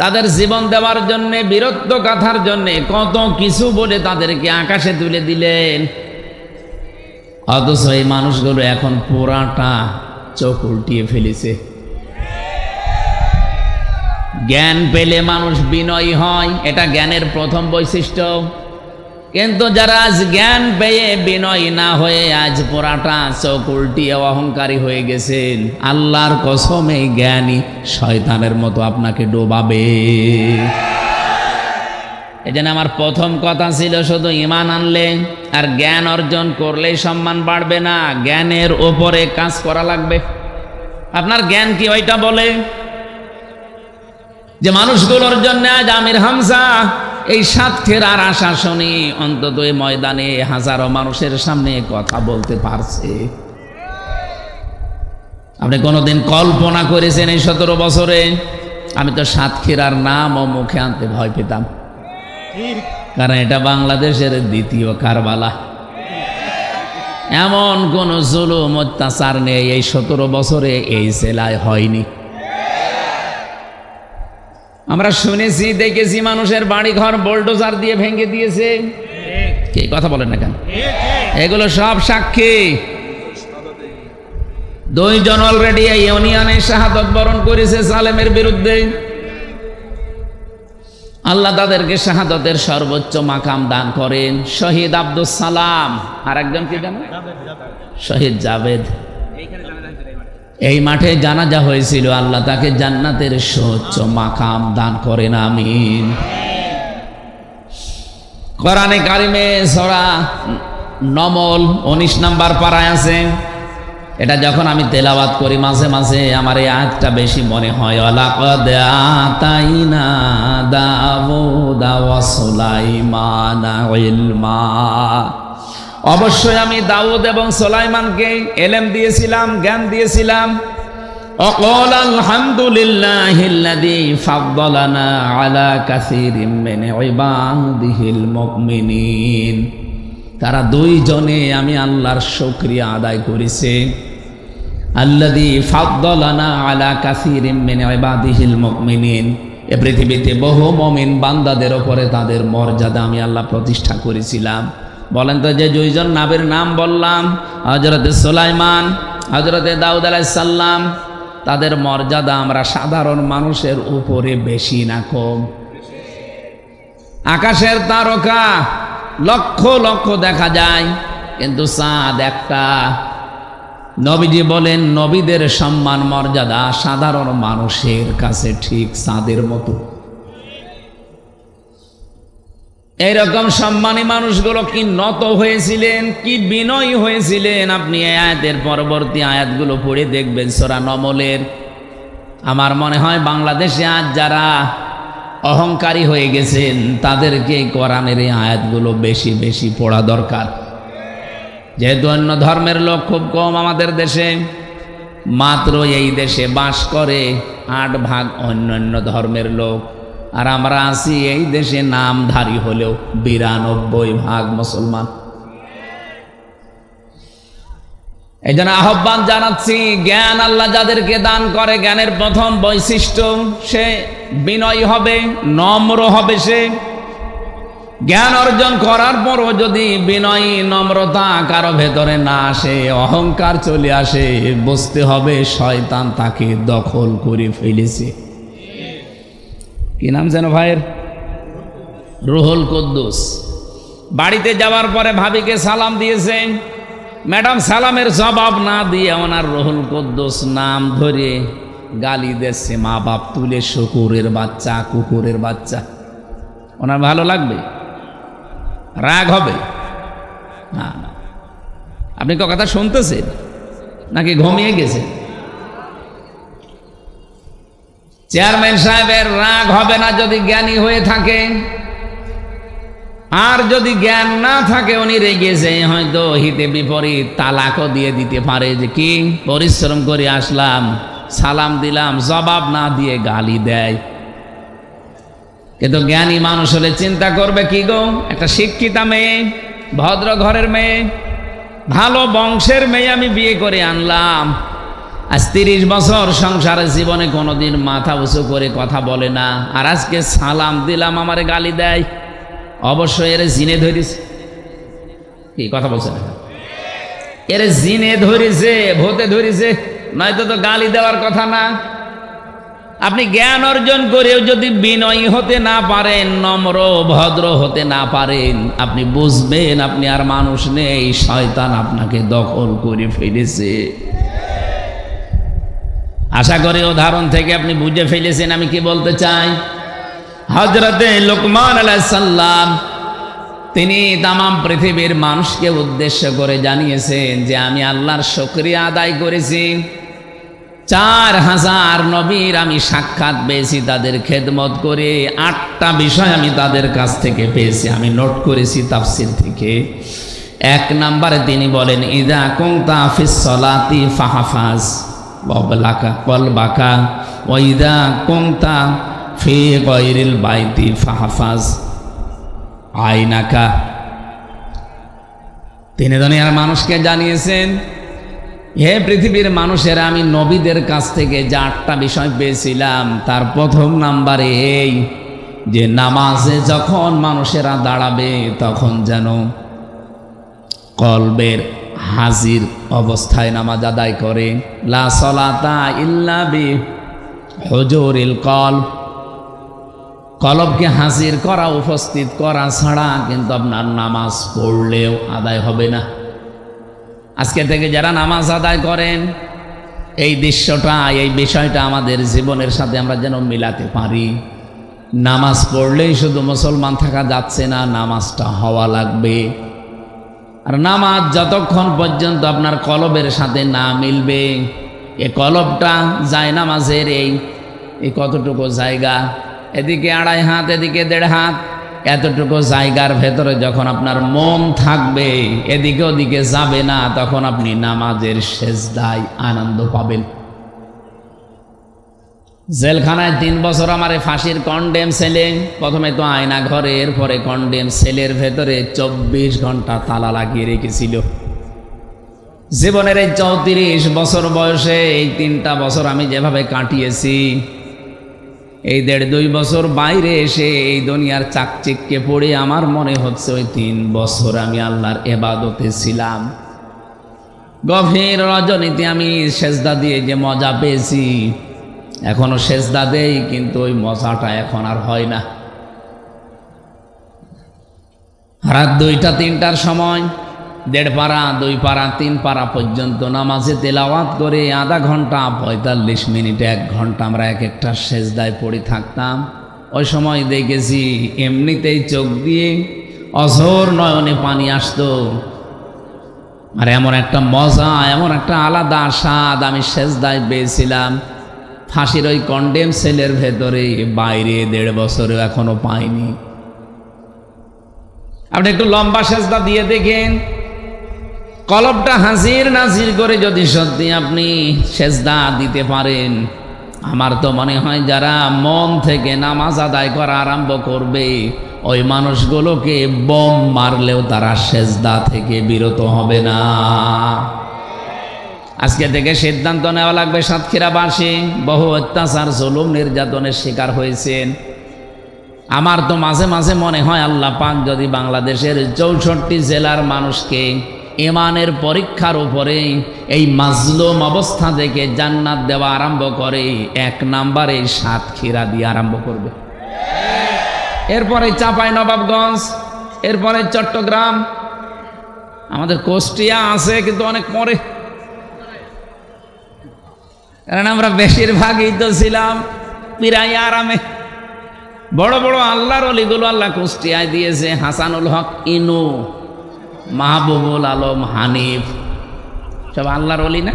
তাদের জীবন দেওয়ার জন্য, বীরত্ব গাথার জন্য কত কিছু বলে তাদেরকে আকাশে তুলে দিলেন, অথচ এই মানুষগুলো এখন পুরাটা চোখ উল্টিয়ে ফেলেছে। জ্ঞান পেলে মানুষ বিনয়ী হয়, এটা জ্ঞানের প্রথম বৈশিষ্ট্য। কিন্তু যারা আজ জ্ঞান পেয়ে বিনয়ী না হয়ে আজ পুরাটা চোখ উল্টিয়ে অহংকারী হয়ে গেছেন, আল্লাহর কসমে জ্ঞানী শয়তানের মতো আপনাকে ডোবাবে। এজন্য আমার প্রথম কথা ছিল, শুধু ঈমান আনলে আর জ্ঞান অর্জন করলেই সম্মান বাড়বে না, জ্ঞানের ওপরে কাজ করা লাগবে। আপনার জ্ঞান কি ওইটা বলে? যে মানুষগুলোর জন্য আজ আমির হামজা এই সাতক্ষীরার আশা শুনি অন্তত এই ময়দানে হাজারো মানুষের সামনে কথা বলতে পারছে। আপনি কোনোদিন কল্পনা করেছেন এই 17 বছরে? আমি তো সাতক্ষীরার নাম ও মুখে আনতে ভয় পেতাম, কারণ এটা বাংলাদেশের দ্বিতীয় কারবালা। এমন কোন জুলুম অত্যাচার নেই এই 17 বছরে এই জেলায় হয়নি। আমরা শুনেছি, দেখেছি, মানুষের বাড়ি ঘর বোল্ডোজার দিয়ে ভেঙে দিয়েছে। কে কথা বলেন না কেন? এগুলো সব সাক্ষী। 2 জন অলরেডি এই ইউনিয়নে শাহাদত বরণ করেছে সালেমের বিরুদ্ধে। আল্লাহ তাদেরকে শাহাদতের সর্বোচ্চ মাকাম দান করেন। শহীদ আব্দুল সালাম, আর একজন কি জানেন? শহীদ জাভেদ। এই মাঠে জানাজা হয়েছিল, আল্লাহ তাকে জান্নাতের সর্বোচ্চ মাকাম দান করেন, আমিন। কোরআনে কারিমে সূরা নমল 19 নম্বর পারায় আছে। এটা যখন আমি তেলাওয়াত করি মাঝে মাঝে আমার এই আয়াতটা বেশি মনে হয়। ওয়ালাকাদ আতাইনা দাউদা ওয়া সুলাইমানা ইলমা, অবশ্যই আমি দাউদ এবং সুলাইমানকে ইলম দিয়েছিলাম, জ্ঞান দিয়েছিলাম। ওয়াকাল আলহামদুলিল্লাহিল্লাযী ফাদ্দালানা আলা কাসীরিম মিন ইবাদিহিল মুমিনিন। তারা 2 জনে আমি আল্লাহর শুকরিয়া আদায় করেছে। আল্লাযী ফাদ্দালানা আলা কাসীরিম মিন ইবাদিহিল মুমিনিন। এ পৃথিবীতে বহু মুমিন বান্দাদের উপরে তাদের মর্যাদা আমি আল্লাহ প্রতিষ্ঠা করেছিলাম। বলেন তো, যে দুইজন নবীর নাম বললাম, হযরতে সুলাইমান, হযরতে দাউদ আলাইহিস সালাম, তাদের মর্যাদা আমরা সাধারণ মানুষের উপরে বেশি না কম? আকাশের তারকা লক্ষ লক্ষ দেখা যায়, কিন্তু চাঁদ একটা। নবীজি বলেন, নবীদের সম্মান মর্যাদা সাধারণ মানুষের কাছে ঠিক চাঁদের মতো। এইরকম সম্মানী মানুষগুলো কি নত হয়েছিলেন, কি বিনয়ী হয়েছিলেন, আপনি এই আয়াতের পরবর্তী আয়াতগুলো পড়ে দেখবেন সূরা নমলের। আমার মনে হয় বাংলাদেশে আজ যারা অহংকারী হয়ে গেছেন তাদেরকে কোরআনের এই আয়াতগুলো বেশি বেশি পড়া দরকার। যেহেতু অন্য ধর্মের লোক খুব কম আমাদের দেশে, মাত্র এই দেশে বাস করে 8 ভাগ অন্যান্য ধর্মের লোক, আর আমরা আছি এই দেশে নামধারী হলেও 92 ভাগ মুসলমান। এই জন্য আহ্বান জানাচ্ছি, জ্ঞান আল্লাহ যাদেরকে দান করে, জ্ঞানের প্রথম বৈশিষ্ট্য সে বিনয়ী হবে, নম্র হবে। সে জ্ঞান অর্জন করার পরও যদি বিনয়ী নম্রতা কারো ভেতরে না আসে, অহংকার চলে আসে, বুঝতে হবে শয়তান তাকে দখল করে ফেলেছে। কি নাম যেন ভাইয়ের? রুহুল কুদ্দুস। বাড়িতে যাওয়ার পরে ভাবিকে সালাম দিয়েছে, ম্যাডাম সালামের জবাব না দিয়ে ওনার রুহুল কুদ্দুস নাম ধরে গালি দিচ্ছে, মা বাপ তুলে, শুকুরের বাচ্চা, কুকুরের বাচ্চা। ওনার ভালো লাগবে? রাগ হবে? না না। আপনি কথা শুনতেছেন নাকি ঘুমিয়ে গেছেন? চেয়ারম্যান সাহেবের রাগ হবে না যদি জ্ঞানী হয়ে থাকে, আর যদি জ্ঞান না থাকে উনি রেগেছে, হয়তো হিতে বিপরীত তালাকও দিয়ে দিতে পারে। যে কি পরিশ্রম করে আসলাম, সালাম দিলাম, জবাব না দিয়ে গালি দেয়। কিন্তু জ্ঞানী মানুষ হলে চিন্তা করবে, কি গো, একটা শিক্ষিতা মেয়ে, ভদ্র ঘরের মেয়ে, ভালো বংশের মেয়ে আমি বিয়ে করে আনলাম, আজ 30 বছর সংসারের জীবনে কোনোদিন মাথা উঁচু করে কথা বলে না, আর আজকে সালাম দিলাম আমারে গালি দেয়। অবশ্যই এর জিনে ধরেছে। কি কথা বলছেন? এর জিনে ধরেছে, ভূতে ধরেছে, নয়তো তো গালি দেওয়ার কথা না। আপনি জ্ঞান অর্জন করেও যদি বিনয়ী হতে না পারেন, নম্র ভদ্র হতে না পারেন, আপনি বুঝবেন আপনি আর মানুষ নেই, শয়তান আপনাকে দখল করে ফেলেছে। আশা করি উদাহরণ থেকে আপনি বুঝে ফেলেছেন আমি কি বলতে চাই। হযরতে লুকমান আলাইহিস সালাম তিনি তামাম পৃথিবীর মানুষকে উদ্দেশ্য করে জানিয়েছেন যে আমি আল্লাহর শুকরিয়া আদায় করেছি। 4000 নবীর আমি সাক্ষাৎ পেয়েছি, তাদের খেদমত করে 8টা বিষয় আমি তাদের কাছ থেকে পেয়েছি, আমি নোট করেছি তাফসীর থেকে। 1 নম্বরে তিনি বলেন, ইযা কুনতা ফিস সালাতি ফাহফাজ কলবাকা ওয়া ইযা কুনতা ফি গায়রিল বাইতি ফাহফাজ আইনাকা। তিনি দুনিয়ার মানুষকে জানিয়েছেন, হে পৃথিবীর মানুষেরা, আমি নবীদের কাছ থেকে যে 8টা বিষয় পেয়েছিলাম, তার প্রথম নাম্বারে এই যে নামাজে যখন মানুষেরা দাঁড়াবে তখন যেন কলবের হাজির অবস্থায় নামাজ আদায় করে। লা সলাতা ইল্লা বি হুজুরিল কলব, কলবকে হাজির করা, উপস্থিত করা ছাড়া কিন্তু আপনার নামাজ পড়লেও আদায় হবে না। আজকে থেকে যারা নামাজ আদায় করেন, এই দৃশ্যটা, এই বিষয়টা আমাদের জীবনের সাথে আমরা যেন মিলাতে পারি। নামাজ পড়লেই শুধু মুসলমান থাকা যাচ্ছে না, নামাজটা হওয়া লাগবে। আর নামাজ যতক্ষণ পর্যন্ত আপনার কলবের সাথে না মিলবে, এ কলবটা যায় নামাজের এই কতটুকু জায়গা, এদিকে 2.5 হাত, এদিকে 1.5 হাত, এতটুকু জায়গার ভেতরে যখন আপনার মন থাকবে, এদিকে ওদিকে যাবে না, তখন আপনি নামাজের সেজদায় আনন্দ পাবেন। জেলখানায় 3 বছর আমারে ফাঁসির কন্ডেম সেলে, প্রথমে তো আয়না ঘরে, এরপরে কন্ডেম সেলের ভেতরে 24 ঘন্টা তালা লাগিয়ে রেখেছিল। জীবনের এই 34 বছর বয়সে এই 3টা বছর আমি যেভাবে কাটিয়েছি, এই 1.5-2 বছর বাইরে এসে এই দুনিয়ার চাকচিক্যে পড়ে আমার মনে হচ্ছে ওই 3 বছর আমি আল্লাহর ইবাদতে ছিলাম। গভীর রজনীতে আমি সেজদা দিয়ে যে মজা পেয়েছি, এখনো সেজদা দেই, কিন্তু ওই মজাটা এখন আর হয় না। রাত 2টা-3টার সময় 1.5 পারা 2 পারা 3 পারা পর্যন্ত নামাজে তেলাওয়াত করে আধা ঘন্টা 45 মিনিট 1 ঘন্টা আমরা এক একটা সেজদায় পড়ে থাকতাম। ওই সময় দেখেছি এমনিতেই চোখ দিয়ে অঝোর নয়নে পানি আসতো, আর এমন একটা মজা, এমন একটা আলাদা স্বাদ আমি সেজদায় পেয়েছিলাম, ফাঁসির ওই কন্ডেম সেলের ভেতরে, বাইরে 1.5 বছরে এখনো পাইনি। আপনি একটু লম্বা সেজদা দিয়ে দেখেন, কলবটা হাজির নাজির করে যদি সত্যি আপনি সেজদা দিতে পারেন, আমার তো মনে হয় যারা মন থেকে নামাজ আদায় করা আরম্ভ করবে, ওই মানুষগুলোকে বোম মারলেও তারা সেজদা থেকে বিরত হবে না। আজকে থেকে সিদ্ধান্ত নেওয়া লাগবে, সাতক্ষীরাবাসী বহু অত্যাচার জুলুম নির্যাতনের শিকার হয়েছেন। আমার তো মাঝে মাঝে মনে হয় আল্লাহ পাক যদি বাংলাদেশের 64 জেলার মানুষকে ইমানের পরীক্ষার উপরে এই মাজলুম অবস্থা থেকে জান্নাত দেওয়া আরম্ভ করে, 1 নম্বরে সাতক্ষীরা দিয়ে আরম্ভ করবে, এরপরে চাঁপাইনবাবগঞ্জ, এরপরে চট্টগ্রাম, আমাদের কুষ্টিয়া আছে কিন্তু অনেক পরে, কারণ আমরা বেশিরভাগই তো ছিলাম পিরাই আরামে। বড় বড় আল্লাহর ওলিগুলো আল্লাহ কুষ্টিয়ায় দিয়েছে, হাসানুল হক ইনু, মাহবুবুল আলম হানিফ, সব আল্লাহর ওলি না?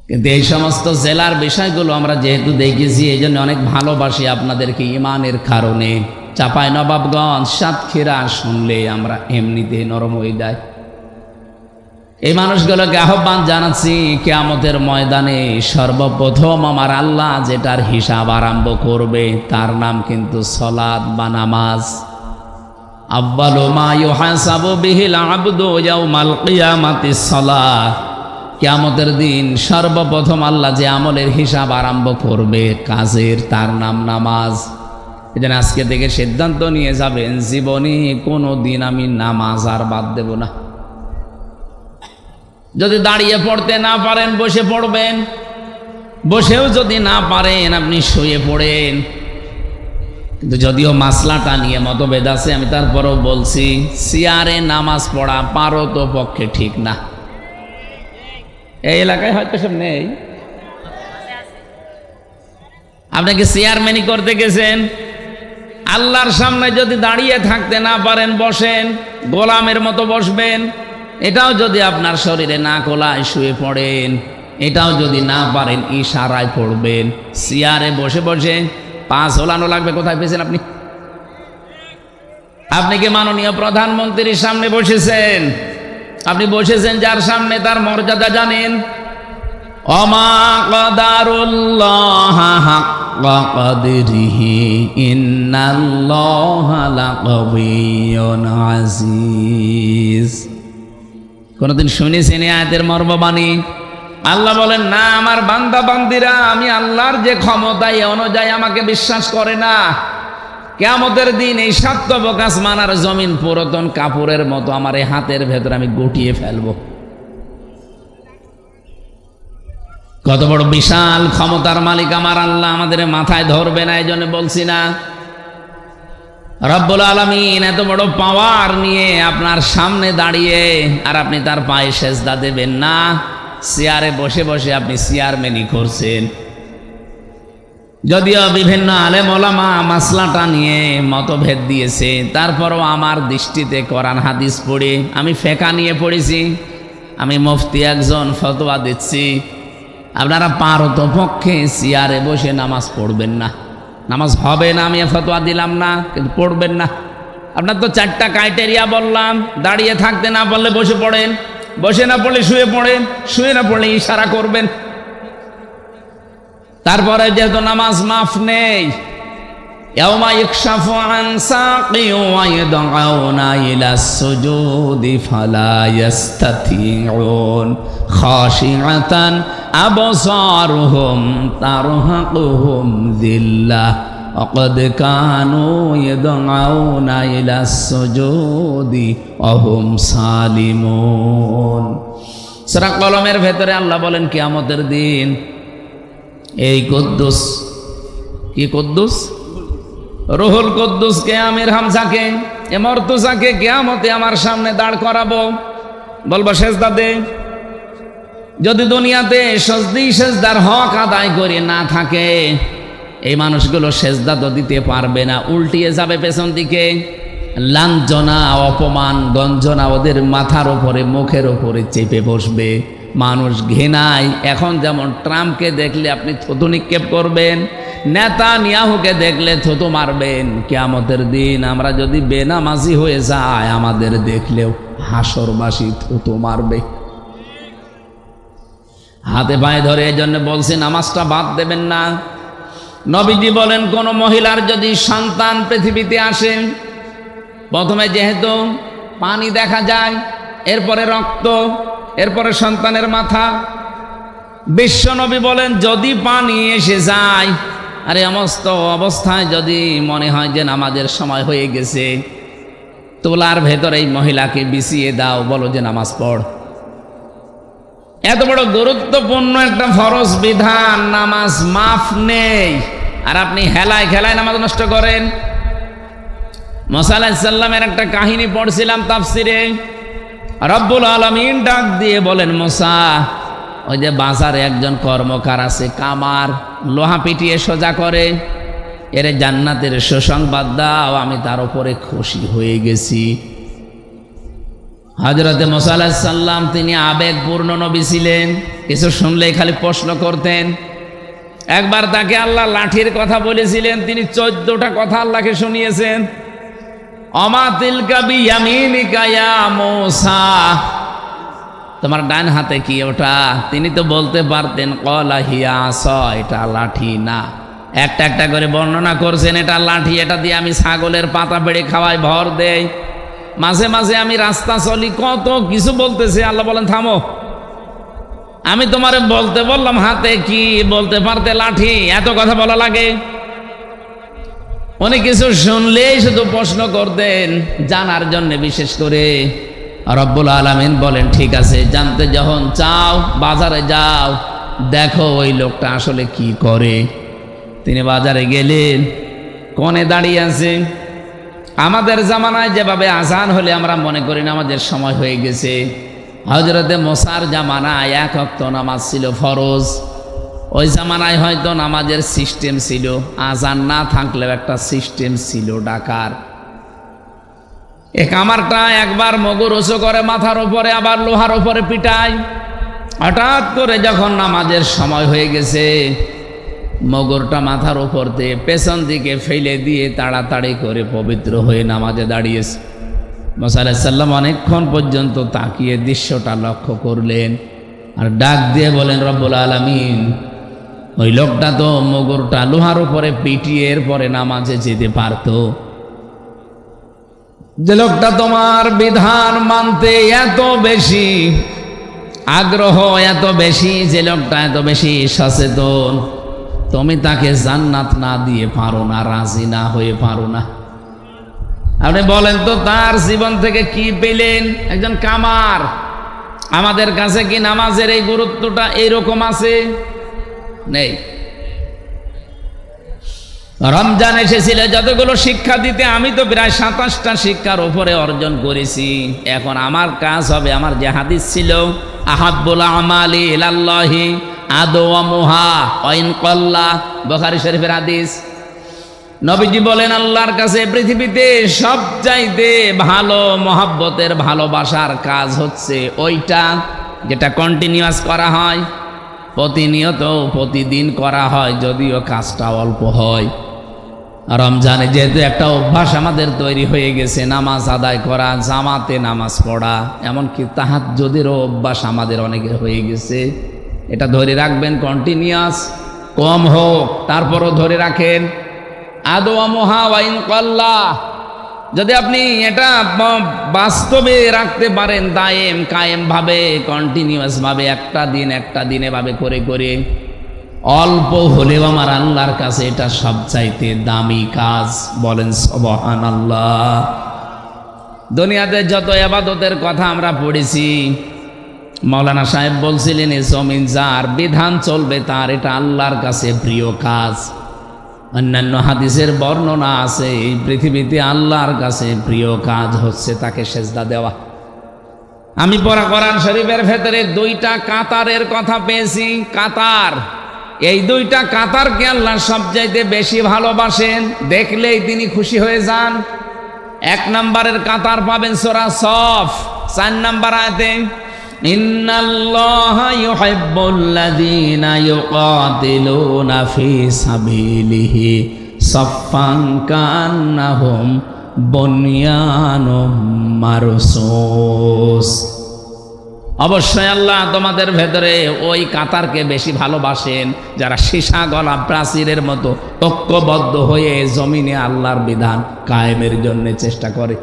কিন্তু এই সমস্ত জেলার বিষয়গুলো আমরা যেহেতু দেখেছি, এই জন্য অনেক ভালোবাসি আপনাদেরকে ইমানের কারণে। চাঁপাইনবাবগঞ্জ, সাতক্ষীরা শুনলে আমরা এমনিতে নরম হয়ে যায়। এই মানুষগুলোকে আহ্বান জানাচ্ছি, কিয়ামতের ময়দানে সর্বপ্রথম আমার আল্লাহ যেটার হিসাব আরম্ভ করবে তার নাম কিন্তু সালাত বা নামাজ। আউয়ালু মা ইউহাসাবু বিহিল আবদু ইয়াউমাল কিয়ামাতিস সালাত। কিয়ামতের দিন সর্বপ্রথম আল্লাহ যে আমলের হিসাব আরম্ভ করবে কাজের, তার নাম নামাজ। এজন্য আজকে থেকে সিদ্ধান্ত নিয়ে যাবেন, জীবনে কোনো দিন আমি নামাজ আর বাদ দেব না। যদি দাঁড়িয়ে পড়তে না পারেন বসে পড়বেন, বসেও যদি না পারেন আপনি শুয়ে পড়েন। কিন্তু যদিও মাসলাটা নিয়ে মতভেদ আছে, আমি তারপরেও বলছি, চেয়ারে নামাজ পড়া পারো তো পক্ষে ঠিক না। এই এলাকায় হয়তো সব নেই। আপনাকে চেয়ারম্যানই করতে গেছেন, আল্লাহর সামনে যদি দাঁড়িয়ে থাকতে না পারেন বসেন, গোলামের মতো বসবেন। এটাও যদি আপনার শরীরে না কোলায় শুয়ে পড়েন, এটাও যদি না পারেন ইশারায় পড়বেন। চেয়ারে বসে বসে পা ঝোলানো লাগবে। কোথায় পেয়েছেন আপনি? আপনি কি মাননীয় প্রধানমন্ত্রীর সামনে বসেছেন? আপনি বসেছেন যার সামনে, তার মর্যাদা জানেন। ওমা কদারুল্লাহ হাক্কা কদরিহি ইন্নাল্লাহা লাকাবিয়্যুন আজিজ। কোনদিন শুনেছেন এই আয়াতের মর্মবাণী? আল্লাহ বলেন, না, আমার বান্দা বান্দিরা আমি আল্লাহর যে ক্ষমতা এই অনুযায়ী আমাকে বিশ্বাস করে না। কিয়ামতের দিন এই 7 তবক আসমান আর জমিন পুরাতন কাপড়ের মতো আমার এই হাতের ভেতর আমি গুটিয়ে ফেলবো। কত বড় বিশাল ক্ষমতার মালিক আমার আল্লাহ, আমাদের মাথায় ধরবে না। এই জন্য বলছি না, রব্বুল আলামিন এত বড় পাওয়ার নিয়ে আপনার সামনে দাঁড়িয়ে আর আপনি তার পায়ে সেজদা দেবেন না। চেয়ারে বসে বসে আপনি চেয়ারম্যানই করছেন। যদিও বিভিন্ন আলেম ওলামা মাসলাটা নিয়ে মতভেদ দিয়েছে, তারপরও আমার দৃষ্টিতে কোরআন হাদিস পড়ে, আমি ফেকা নিয়ে পড়েছি, আমি মুফতি একজন, ফতোয়া দিচ্ছি, আপনারা পারত পক্ষে চেয়ারে বসে নামাজ পড়বেন না। নামাজ হবে না, আমি ফতোয়া দিলাম না, কিন্তু পড়বেন না। আপনার তো 4টা ক্রাইটেরিয়া বললাম, দাঁড়িয়ে থাকতে না পারলে বসে পড়েন, বসে না পড়লে শুয়ে পড়েন, শুয়ে না পড়লে ইশারা করবেন। তারপরে যেহেতু নামাজ মাফ নেই, ইয়াওমা ইকশাফু আন সাকি ওয়া ইয়াদউনা ইলা সুজুদি ফালা ইস্তাতিউন খাশিআতান আবসারুহুম তারহাকুহুম যিল্লাহ وقد كانوا يدعون إلى السجود وهم سالمون। সূরা কলমের ভেতরে আল্লাহ বলেন কিয়ামতের দিন এই কুদ্দুস, কি কুদ্দুস? রুহুল কুদ্দুসকে, আমির হামজাকে, এ মর্তুজাকে কিয়ামতে আমার সামনে দাঁড় করাবো, বলবো সেজদা দে। যদি দুনিয়াতে সেজদার হক আদায় করে না থাকে, এই মানুষগুলো সেজদা তো দিতে পারবে না, উল্টিয়ে যাবে পেছন দিকে। লাঞ্ছনা, অপমান, গঞ্জনা ওদের মাথার ওপরে, মুখের ওপরে চেপে বসবে। মানুষ ঘৃণায়, এখন যেমন ট্রাম্পকে দেখলে আপনি থুতু নিক্ষেপ করবেন, নেতানিয়াহুকে দেখলে থুতু মারবেন, কিয়ামতের দিন আমরা যদি বেনামাজি হয়ে যাই, আমাদের দেখলেও হাসরবাসী থুতু মারবে, হাতে পায়ে ধরে। এই জন্য বলছি নামাজটা বাদ দেবেন না। নবীজি বলেন কোন মহিলার যদি সন্তান পৃথিবীতে আসে, প্রথমে যেহেতু পানি দেখা যায়, এরপরে রক্ত, এরপরে সন্তানের মাথা, বিশ্ব নবী বলেন যদি পানি এসে যায় আর সমস্ত অবস্থায় যদি মনে হয় যে নামাজের সময় হয়ে গেছে, তোলার ভেতরে এই মহিলাকে বিছিয়ে দাও, বলো যে নামাজ পড়। এত বড় গুরুত্বপূর্ণ একটা ফরজ বিধান, নামাজ মাফ নেই, আর আপনি হেলায় খেলায় নামাজ নষ্ট করেন। মুসা আলাইহিস সালামের একটা কাহিনী পড়ছিলাম তাফসিরে। রব্বুল আলামিন ডাক দিয়ে বলেন, মুসা, ওই যে বাজারে একজন কর্মকার আছে, কামার, লোহা পিটিয়ে সোজা করে, এর জান্নাতের সুসংবাদ দাও, আমি তার উপরে খুশি হয়ে গেছি। হযরতে মুসা আলাইহিস সালাম তিনি আবেগপূর্ণ নবী ছিলেন, কিছু শুনলেই খালি প্রশ্ন করতেন। একবার তাকে আল্লাহ লাঠির কথা বলেছিলেন, তিনি 14টা কথা আল্লাহকে শুনিয়েছেন। অমা তিলকা বিয়ামিনিকা ইয়া মূসা, তোমার ডান হাতে কি ওটা? তিনি তো বলতে পারতেন ক্বালা হিয়া আসা, এটা লাঠি না। একটা একটা করে বর্ণনা করছেন, এটা লাঠি, এটা দিয়ে আমি ছাগলের পাতা পেড়ে খাওয়াই, ভর দেই, মাঝে মাঝে আমি রাস্তা চলি, কত কিছু বলতেছে। আল্লাহ বলেন থামো, আমি তোমারে বলতে বললাম হাতে কি, বলতে পারতে লাঠি, এত কথা বলা লাগে? উনি কিছু শুনলেই শুধু প্রশ্ন করতেন, জানার জন্য। বিশেষ করে রব্বুল আলামিন বলেন ঠিক আছে, জানতে যখন চাও বাজারে যাও, দেখো ওই লোকটা আসলে কি করে। তিনি বাজারে গেলেন, কোণে দাঁড়িয়ে আছে। আমাদের জামানায় যেভাবে আজান হলে আমরা মনে করি নামাজের সময় হয়ে গেছে, হযরতে মুসার জামানায় 1 ওয়াক্ত নামাজ ছিল ফরজ। ওই জামানায় হয়তো নামাজের সিস্টেম ছিল, আজান না থাকলেও একটা সিস্টেম ছিল ডাকার। এ কামারটা একবার মগর উঁচু করে মাথার উপরে, আবার লোহার উপরে পিটায়। হঠাৎ করে যখন নামাজের সময় হয়ে গেছে, মগরটা মাথার উপর দিয়ে পেছন দিকে ফেলে দিয়ে তাড়াতাড়ি করে পবিত্র হয়ে নামাজে দাঁড়িয়েছে। মুসা আলাইহিস সালাম অনেকক্ষণ পর্যন্ত তাকিয়ে দৃশ্যটা লক্ষ্য করলেন, আর ডাক দিয়ে বলেন, রব্বুল আলামিন, ওই লোকটা তো মগরটা লোহার উপরে পিটিয়ে এরপরে নামাজে যেতে পারতো। যে লোকটা তোমার বিধান মানতে এত বেশি আগ্রহ, এত বেশি, যে লোকটা এত বেশি সচেতন, তুমি তাকে জান্নাত না দিয়ে পারো না, রাজি না হয়ে পারো না। আপনি বলেন তো তার জীবন থেকে কি পেলেন? একজন কামার। আমাদের কাছে কি নামাজের এই গুরুত্বটা এইরকম আছে? নেই। রমজান এসেছিল যতগুলো শিক্ষা দিতে, আমি তো প্রায় 27টা শিক্ষার উপরে অর্জন করেছি। এখন আমার কাজ হবে, আমার যে হাদিস ছিল, আহাব্বুল আমালি ইলাল্লাহি আদওয়ামুহা ওয়া ইন ক্বাল্লা, বুখারী শরীফের হাদিস। নবীজি বলেন, আল্লাহর কাছে পৃথিবীতে সবচাইতে ভালো মহব্বতের, ভালোবাসার কাজ হচ্ছে ওইটা যেটা কন্টিনিউয়াস করা হয়, প্রতিনিয়ত, প্রতিদিন করা হয়, যদিও কাজটা অল্প হয়। রমজানে যেহেতু একটা অভ্যাস আমাদের তৈরি হয়ে গেছে, নামাজ আদায় করা, জামাতে নামাজ পড়া, এমনকি তাহাজ্জুদেরও অভ্যাস আমাদের অনেকের হয়ে গেছে। এটা ধরে রাখবেন, কন্টিনিউয়াস, কম হোক তারপরও ধরে রাখেন। আদওয়ামুহা ওয়া ইন কাল্লা, যদি আপনি এটা বাস্তবে রাখতে পারেন দায়েম কায়েম ভাবে, কন্টিনিউয়াস ভাবে, একটা দিন এভাবে করে করে, অল্প হলেও আমার আল্লাহর কাছে এটা সবচাইতে দামি কাজ। বলেন সুবহানাল্লাহ। দুনিয়াতে যত ইবাদতের কথা আমরা পড়েছি, মাওলানা সাহেব বলছিলেন এই জমিন যার, বিধান চলবে তার, এটা আল্লাহর কাছে প্রিয় কাজ। অন্যান্য হাদিসের বর্ণনা আছে এই পৃথিবীতে আল্লাহর কাছে প্রিয় কাজ হচ্ছে তাকে সেজদা দেওয়া। আমি পড়া কোরআন শরীফের ভেতরে দুইটা কাতারের কথা পেয়েছি। কাতার, এই দুইটা কাতারকে আল্লাহ সবচাইতে বেশি ভালোবাসেন, দেখলেই তিনি খুশি হয়ে যান। এক নম্বরের কাতার পাবেন সূরা সফ 4 নম্বর আয়াতে, ইন্নাল্লাহা ইউহিব্বুল্লাযীনা ইউকাতিলুনা ফী সাবিলিহি সাফফান কান্নাহুম বুনয়ানুম মারসুস। অবশ্যই আল্লাহ তোমাদের ভেতরে ওই কাতারকে বেশি ভালোবাসেন যারা সীসা গলা প্রাচীরের মতো ঐক্যবদ্ধ হয়ে জমিনে আল্লাহর বিধান কায়েমের জন্য চেষ্টা করে।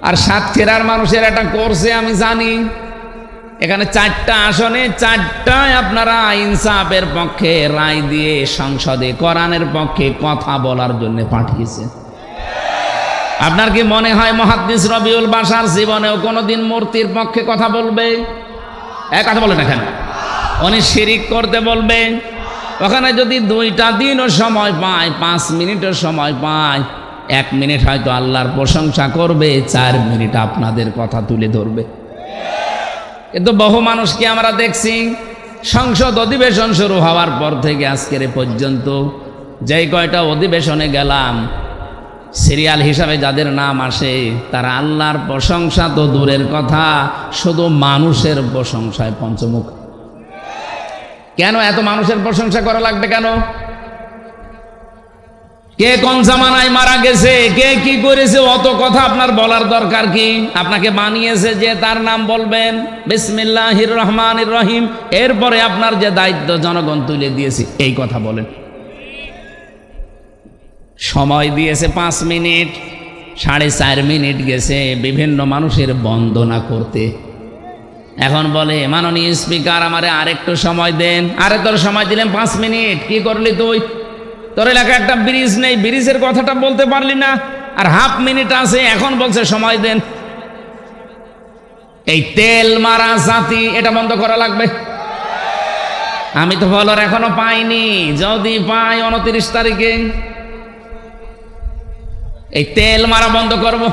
আর সাতক্ষীরার মানুষের এটা করছে আমি জানি। এখানে 4টা আসনে 4টায় আপনারা ইনসাফের পক্ষে রায় দিয়ে সংসদে কোরআনের পক্ষে কথা বলার জন্য পাঠিয়েছে। আপনার কি মনে হয় মুহাদ্দিস রবিউল বাশার জীবনেও কোনোদিন মূর্তির পক্ষে কথা বলবে? কথা বলে না কেন? উনি শিরিক করতে বলবে। ওখানে যদি 2টা দিনও সময় পায়, 5 মিনিটও সময় পায়, 1 মিনিট হয়তো আল্লাহর প্রশংসা করবে, 4 মিনিট আপনাদের কথা তুলে ধরবে। কিন্তু বহু মানুষকে আমরা দেখছি সংসদ অধিবেশন শুরু হওয়ার পর থেকে আজকের পর্যন্ত যেই কয়টা অধিবেশনে গেলাম, সিরিয়াল হিসাবে যাদের নাম আসে তারা আল্লাহর প্রশংসা তো দূরের কথা, শুধু মানুষের প্রশংসায় পঞ্চমুখ। কেন এত মানুষের প্রশংসা করা লাগবে কেন? কে কোন জামানায় মারা গেছে, কে কি করেছে, অত কথা আপনার বলার দরকার কি? আপনাকে বানিয়েছে যে তার নাম বলবেন বিসমিল্লাহির রহমানির রহিম, এরপরে আপনার যে দায়িত্ব জনগণ তুলে দিয়েছে এই কথা বলেন। সময় দিয়েছে 5 মিনিট, 4.5 মিনিট গেছে বিভিন্ন মানুষের বন্দনা করতে। এখন বলে মাননীয় স্পিকার আমারে আরেকটু সময় দেন। আরে তোর সময় দিলাম 5 মিনিট, কি করলি তুই? তোর এলাকায় একটা ব্রিজ নেই, ব্রিজের কথাটা বলতে পারলি না, আর হাফ মিনিট আছে, এখন বলছে সময় দেন। এই তেল মারা জাতি এটা বন্ধ করা লাগবে। আমি তো বলার এখনো পাইনি, যদি পাই 29 তারিখে এই তেল মারা বন্ধ করব।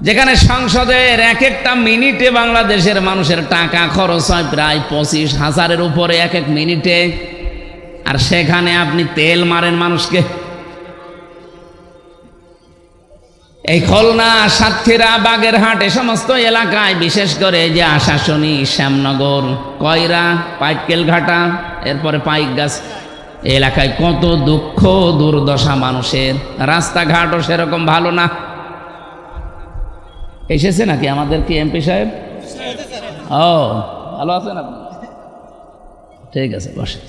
যেখানে সংসদের এক একটা মিনিটে বাংলাদেশের মানুষের টাকা খরচ হয় প্রায় 25,000-এর উপরে এক এক মিনিটে, আর সেখানে আপনি তেল মারেন মানুষকে। এই খুলনা, সাতক্ষীরা, বাগেরহাট এ সমস্ত এলাকায়, বিশেষ করে যে আশাশুনি, শ্যামনগর, কয়রা, পাইকেলঘাটা, এরপরে পাইকগাছ এলাকায় কত দুঃখ দুর্দশা মানুষের। রাস্তাঘাটও সেরকম ভালো না। এসেছে নাকি আমাদের কি এমপি সাহেব? ও ভালো আছেন আপনি? ঠিক আছে, বসে।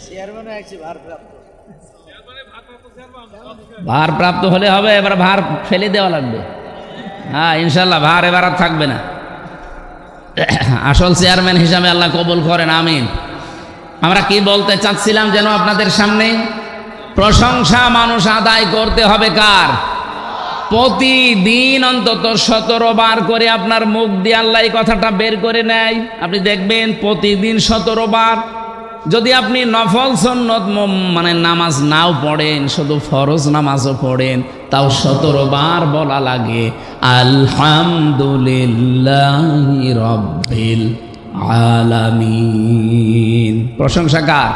ভারপ্রাপ্ত হলে হবে, এবার ভার ফেলে দেওয়া লাগবে। হ্যাঁ ইনশাল্লাহ ভার এবার আর থাকবে না। আসল চেয়ারম্যান হিসাবে আল্লাহ কবুল করেন, আমিন। আমরা কি বলতে চাচ্ছিলাম যেন আপনাদের সামনে, প্রশংসা মানুষ আদায় করতে হবে কার? প্রতিদিন অন্তত 17 বার করে আপনার মুখ দিয়ে আল্লাহ এই কথাটা বের করে নেয়। আপনি দেখবেন প্রতিদিন 17 বার। যদি আপনি নফল সুন্নত মানে নামাজ নাও পড়েন, শুধু ফরজ নামাজও পড়েন, তাও 17 বার বলা লাগে আলহামদুলিল্লাহি রাব্বিল আলামিন। প্রশংসা কার?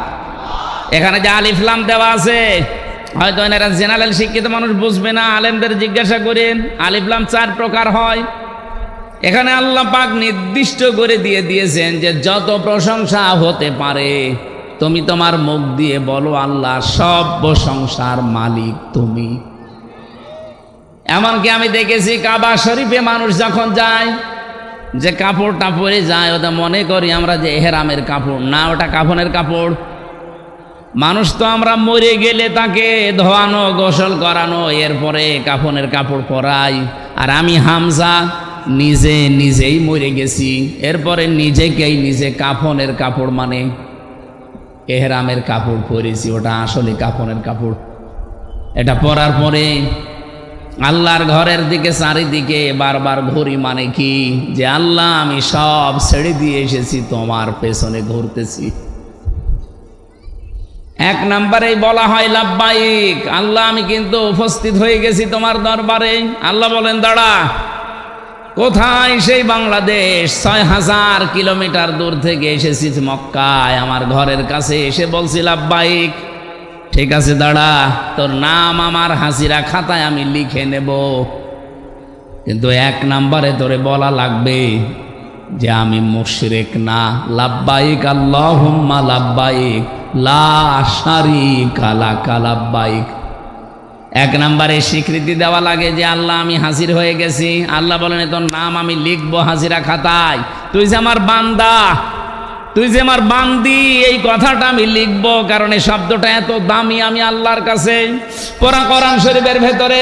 এখানে যে আলিফ লাম দেওয়া আছে, হয়তো এনারা জেনারেল শিক্ষিত মানুষ বুঝবে না, আলেমদের জিজ্ঞাসা করেন। আলিফ লাম 4 প্রকার হয়। এখানে আল্লাহ পাক নির্দিষ্ট করে দিয়ে দিয়েছেন যে যত প্রশংসা হতে পারে তুমি তোমার মুখ দিয়ে বলো আল্লাহ সব প্রশংসার মালিক তুমি। এমনকি আমি দেখেছি কাবা শরীফে মানুষ যখন যায়, যে কাপড়টা পরে যায় ওটা মনে করি আমরা যে এহরামের কাপড় না, ওটা কাফনের কাপড়। মানুষ তো আমরা মরে গেলে তাকে ধোয়ানো, গোসল করানো, এরপরে কাফনের কাপড় পরাই। আর আমি হামজা নিজেই মরে গেছি, এরপরে নিজেকেই নিজে কাফনের কাপড় মানে এহরামের কাপড় পরেছি। ওটা আসলে কাফনের কাপড়। এটা পরার পরে আল্লাহর ঘরের দিকে চারিদিকে বারবার ঘুরি, মানে কি যে আল্লাহ আমি সব ছেড়ে দিয়ে এসেছি, তোমার পেছনে ঘুরতেছি। এক নম্বরেই বলা হয় লাব্বাইক, আল্লাহ আমি কিন্তু উপস্থিত হয়ে গেছি তোমার দরবারে। আল্লাহ বলেন দাঁড়া। কোথায়? সেই বাংলাদেশ, ৬,০০০ কিলোমিটার দূর থেকে এসেছি মক্কায়, আমার ঘরের কাছে এসে বলছি লাব্বাইক। ঠিক আছে দাঁড়া, তোর নাম আমার হাসিরা খাতায় আমি লিখে নেব, কিন্তু এক নম্বরে তোরে বলা লাগবে যে আমি মুশরিক না। লাব্বাইক আল্লাহুম্মা লাব্বাইক লা শারীকা লাকা লাব্বাইক। এক নম্বরে স্বীকৃতি দেওয়া লাগে যে আল্লাহ আমি হাজির হয়ে গেছি। আল্লাহ বলেন তোর নাম আমি লিখবো হাজিরা খাতায়, তুই যে আমার বান্দা, তুই যে আমার বান্দি, এই কথাটা আমি লিখবো, কারণ এই শব্দটা এত দামি আমি আল্লাহর কাছে। পুরা কোরআন শরীফের ভেতরে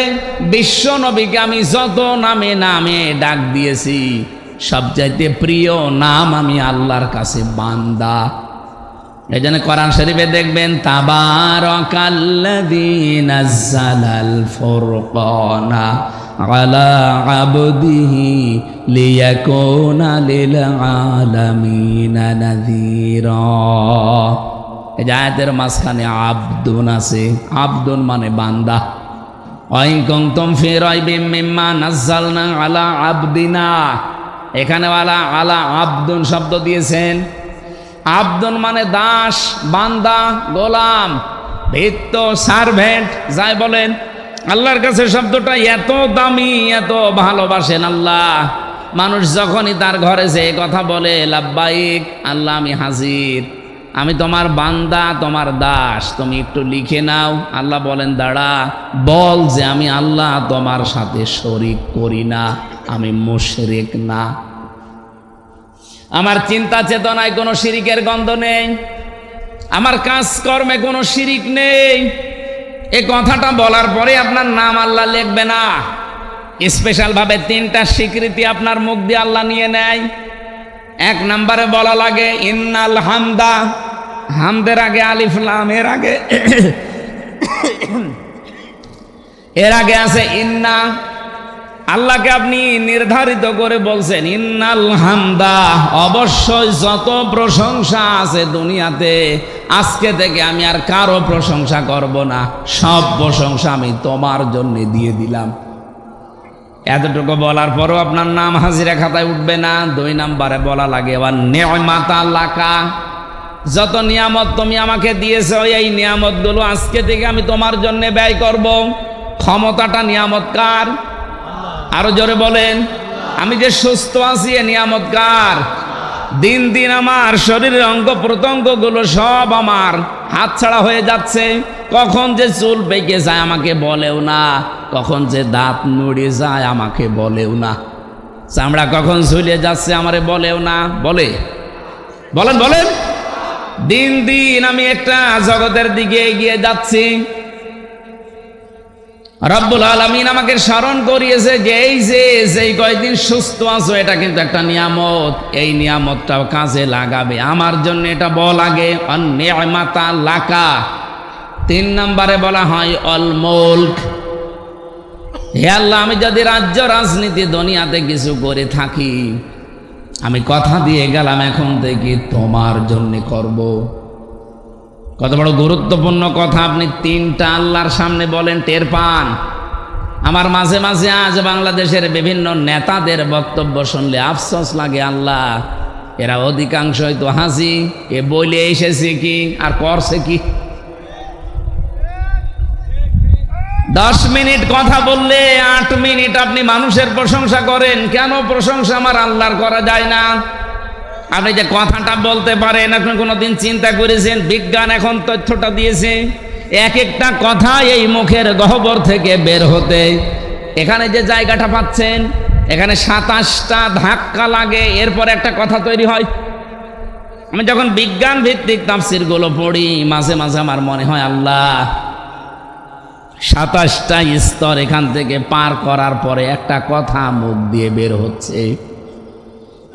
বিশ্ব নবীকে আমি যত নামে নামে ডাক দিয়েছি, সবচাইতে প্রিয় নাম আমি আল্লাহর কাছে বান্দা। এই জন্য কোরআন শরীফে দেখবেন তাবারাকাল্লাযী নাযালাল ফুরকানা আলা আবদিহি লিয়াকুনা লিল আলামিনা নাযীরা। এই আয়াতের মাঝখানে আবদুন আছে, আবদুন মানে বান্দা। ওয়াইন কুনতুম ফি রাইবিম মিম্মা নাযালনা আলা আবদিনা, এখানে আলা আবদুন শব্দ দিয়েছেন। আবদুন মানে দাস, বান্দা, গোলাম, ভৃত্য, সার্ভেন্ট যাই বলেন। আল্লাহর কাছে শব্দটা এত দামি, এত ভালোবাসেন আল্লাহ। মানুষ যখনই তার ঘরে যে কথা বলে লাব্বাইক আল্লাহ আমি হাজির, আমি তোমার বান্দা, তোমার দাস, তুমি একটু লিখে নাও। আল্লাহ বলেন দাঁড়া, বল যে আমি আল্লাহ তোমার সাথে শরিক করি না, আমি মুশরিক না, আমার চিন্তা চেতনায় কোনো শিরিকের গন্ধ নেই, আমার কাজকর্মে কোনো শিরিক নেই। এই কথাটা বলার পরে আপনার নাম আল্লাহ লিখবে না, স্পেশাল ভাবে 3টা স্বীকৃতি আপনার মুখ দিয়ে আল্লাহ নিয়ে নেয়। এক নম্বরে বলা লাগে ইন্নাল হামদা, হামদের আগে আলিফ লাম, এর আগে আছে ইন্না। আল্লাহকে আপনি নির্ধারিত করে বলছেন ইন্নাল হামদা, অবশ্যই যত প্রশংসা আছে দুনিয়াতে আজকে থেকে আমি আর কারো প্রশংসা করব না, সব প্রশংসা আমি তোমার জন্য দিয়ে দিলাম। এতটুকু বলার পরও আপনার নাম হাজিরা খাতায় উঠবে না। 2 নম্বরে বলা লাগে আবার নিয়ামাতা লাকা, যত নিয়ামত তুমি আমাকে দিয়েছো এই নিয়ামতগুলো আজকে থেকে আমি তোমার জন্য ব্যয় করব। ক্ষমতাটা নিয়ামত কার? আরো জোরে বলেন। আমি যে সুস্থ আছি এ নিয়ামত কার? দিন দিন আমার শরীরের অঙ্গ প্রত্যঙ্গগুলো সব আমার হাতছাড়া হয়ে যাচ্ছে। কখন যে চুল পেকে যায় আমাকে বলেও না, কখন যে দাঁত নুড়ে যায় আমাকে বলেও না, চামড়া কখন ঝুলে যাচ্ছে আমারে বলেও না। বলেন বলেন। দিন দিন আমি একটা জগতের দিকে এগিয়ে যাচ্ছি। রব্বুল আলামিন আমাকে স্মরণ করিয়েছে যে এই যেই কয়দিন সুস্থ আছো এটা কিন্তু একটা নিয়ামত, এই নিয়ামতটাও কাজে লাগাবে আমার জন্য, এটা বল আগে অন্যায়মাতা লাকা। 3 নম্বরে বলা হয় অল মুলক, হে আল্লাহ আমি যদি রাজ্য রাজনীতি দুনিয়াতে কিছু করে থাকি, আমি কথা দিয়ে গেলাম এখন থেকে তোমার জন্য করব। কত বড় গুরুত্বপূর্ণ কথা আপনি 3টা আল্লাহর সামনে বলেন, টের পান। আমার মাঝে মাঝে আজ বাংলাদেশের বিভিন্ন নেতাদের বক্তব্য শুনলে আফসোস লাগে, আল্লাহ এরা অধিকাংশই তো হাসি, এ বলে এসেছে কি আর করছে কি। 10 মিনিট কথা বললে 8 মিনিট আপনি মানুষের প্রশংসা করেন। কেন প্রশংসা আমার আল্লাহর করা যায় না? আপনি যে কথাটা বলতে পারেন, এখন কোনোদিন চিন্তা করেছেন? বিজ্ঞান এখন তথ্যটা দিয়েছে, এক একটা কথা এই মুখের গহ্বর থেকে বের হতে, এখানে যে জায়গাটা পাচ্ছেন এখানে 27টা ধাক্কা লাগে, এরপর একটা কথা তৈরি হয়। আমি যখন বিজ্ঞান ভিত্তিক তাফসীরগুলো পড়ি মাঝে মাঝে আমার মনে হয় আল্লাহ 27টা স্তর এখান থেকে পার করার পরে একটা কথা মুখ দিয়ে বের হচ্ছে,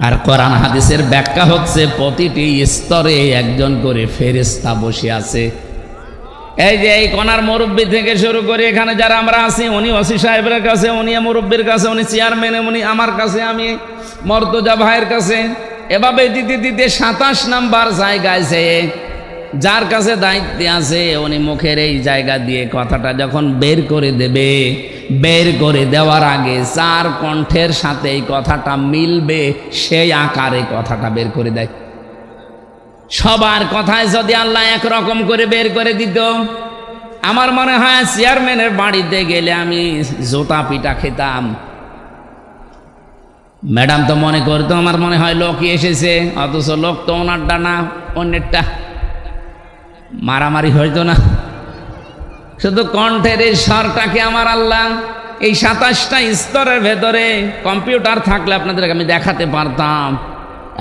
আর কোরআন হাদিসের ব্যাখ্যা হচ্ছে প্রতিটি স্তরে একজন করে ফেরেশতা বসে আছে। এই যে এই কোনার মুরব্বী থেকে শুরু করে এখানে যারা আমরা আছি, উনি ওসি সাহেবের কাছে, উনি মুরব্বীর কাছে, উনি চেয়ারম্যান, উনি আমার কাছে, আমি মর্তজা ভাইয়ের কাছে, এভাবে দিতে দিতে 27 নাম্বার জায়গায় যে যার কাছে দায়িত্বে আছে উনি মুখের এই জায়গা দিয়ে কথাটা যখন বের করে দেবে, বের করে দেওয়ার আগে যার কণ্ঠের সাথে এই কথাটা মিলবে সেই আকারে কথাটা বের করে দেয়। সবার কথায় যদি আল্লাহ একরকম করে বের করে দিত, আমার মনে হয় চেয়ারম্যানের বাড়িতে গেলে আমি জোতা পিটা খেতাম। ম্যাডাম তো মনে করতো আমার মনে হয় লোকই এসেছে, অথচ লোক তো ওনারটা না অন্যেরটা, মারামারি হইতো না। শুধু কণ্ঠের এই স্বরটাকে আমার আল্লাহ এই 27টা স্তরের ভেতরে কম্পিউটার থাকলে আপনাদেরকে আমি দেখাতে পারতাম,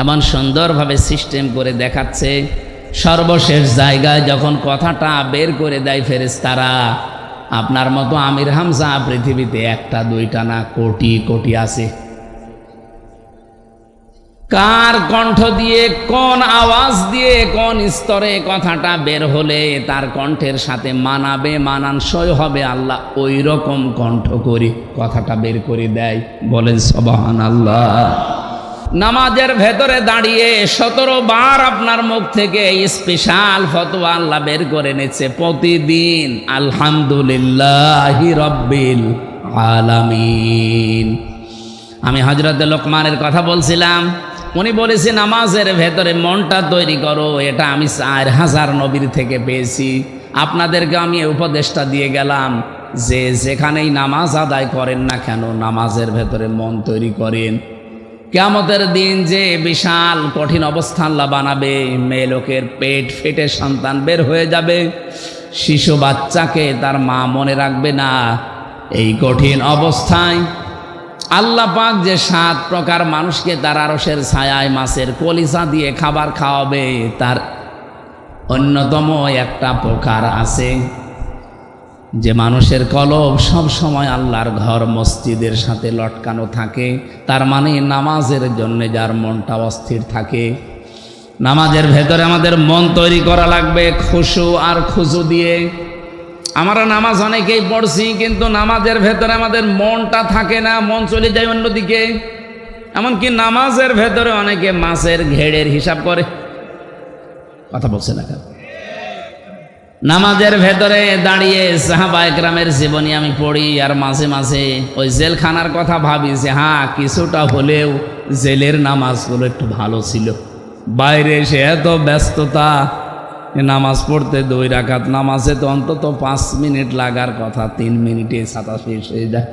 এমন সুন্দরভাবে সিস্টেম করে দেখাচ্ছে। সর্বশেষ জায়গায় যখন কথাটা বের করে দেয় ফেরেশতারা, আপনার মতো আমির হামজা পৃথিবীতে একটা দুইটা না কোটি কোটি আছে। কার কণ্ঠ দিয়ে কোন আওয়াজ দিয়ে কোন স্তরে কথাটা বের হলে তার কণ্ঠের সাথে মানাবে, মানানসই হবে, আল্লাহ ওই রকম কণ্ঠ করে কথাটা বের করে দেয়। বলেন সুবহানাল্লাহ। নামাজের ভেতরে দাঁড়িয়ে 17 বার আপনার মুখ থেকে স্পেশাল ফতোয়া আল্লাহ বের করে নিচ্ছে প্রতিদিন, আলহামদুলিল্লাহি রাব্বিল আলামিন। আমি হযরত লোকমানের কথা বলছিলাম, উনি বলেছে নামাজের ভেতরে মনটা তৈরি করো, এটা আমি 4000 নবীর থেকে পেয়েছি। আপনাদেরকে আমি এই উপদেশটা দিয়ে গেলাম যে যেখানেই নামাজ আদায় করেন না কেন নামাজের ভেতরে মন তৈরি করেন। কিয়ামতের দিন যে বিশাল কঠিন অবস্থা আল্লাহ বানাবে, মেয়ে লোকের পেট ফেটে সন্তান বের হয়ে যাবে, শিশু বাচ্চাকে তার মা মনে রাখবে না। এই কঠিন অবস্থায় আল্লাহ পাক যে 7 প্রকার মানুষকে তার আরশের ছায়ায় মাছের কলিজা দিয়ে খাবার খাওয়াবে, তার অন্যতম একটা প্রকার আছে যে মানুষের কলব সব সময় আল্লাহর ঘর মসজিদের সাথে লটকানো থাকে। তার মানে নামাজের জন্য যার মনটা অস্থির থাকে। নামাজের ভেতরে আমাদের মন তৈরি করা লাগবে খুশু আর খুজু দিয়ে। আমরা নামাজ অনেকেই পড়ছি, কিন্তু নামাজের ভেতরে আমাদের মনটা থাকে না, মন চলে যায় অন্যদিকে। এমনকি নামাজের ভেতরে অনেকে মাছের ঘেড়ের হিসাব করে। কথা বলছে না কেন? নামাজের ভেতরে দাঁড়িয়ে সাহাবা একরামের জীবনী আমি পড়ি, আর মাঝে মাঝে ওই জেলখানার কথা ভাবি যে হ্যাঁ কিছুটা হলেও জেলের নামাজগুলো একটু ভালো ছিল। বাইরে এসে এত ব্যস্ততা, নামাজ পড়তে 2 রাকাত নামাজে তো অন্তত 5 মিনিট লাগার কথা, 3 মিনিটে ছাতা শেষ হয়ে যায়।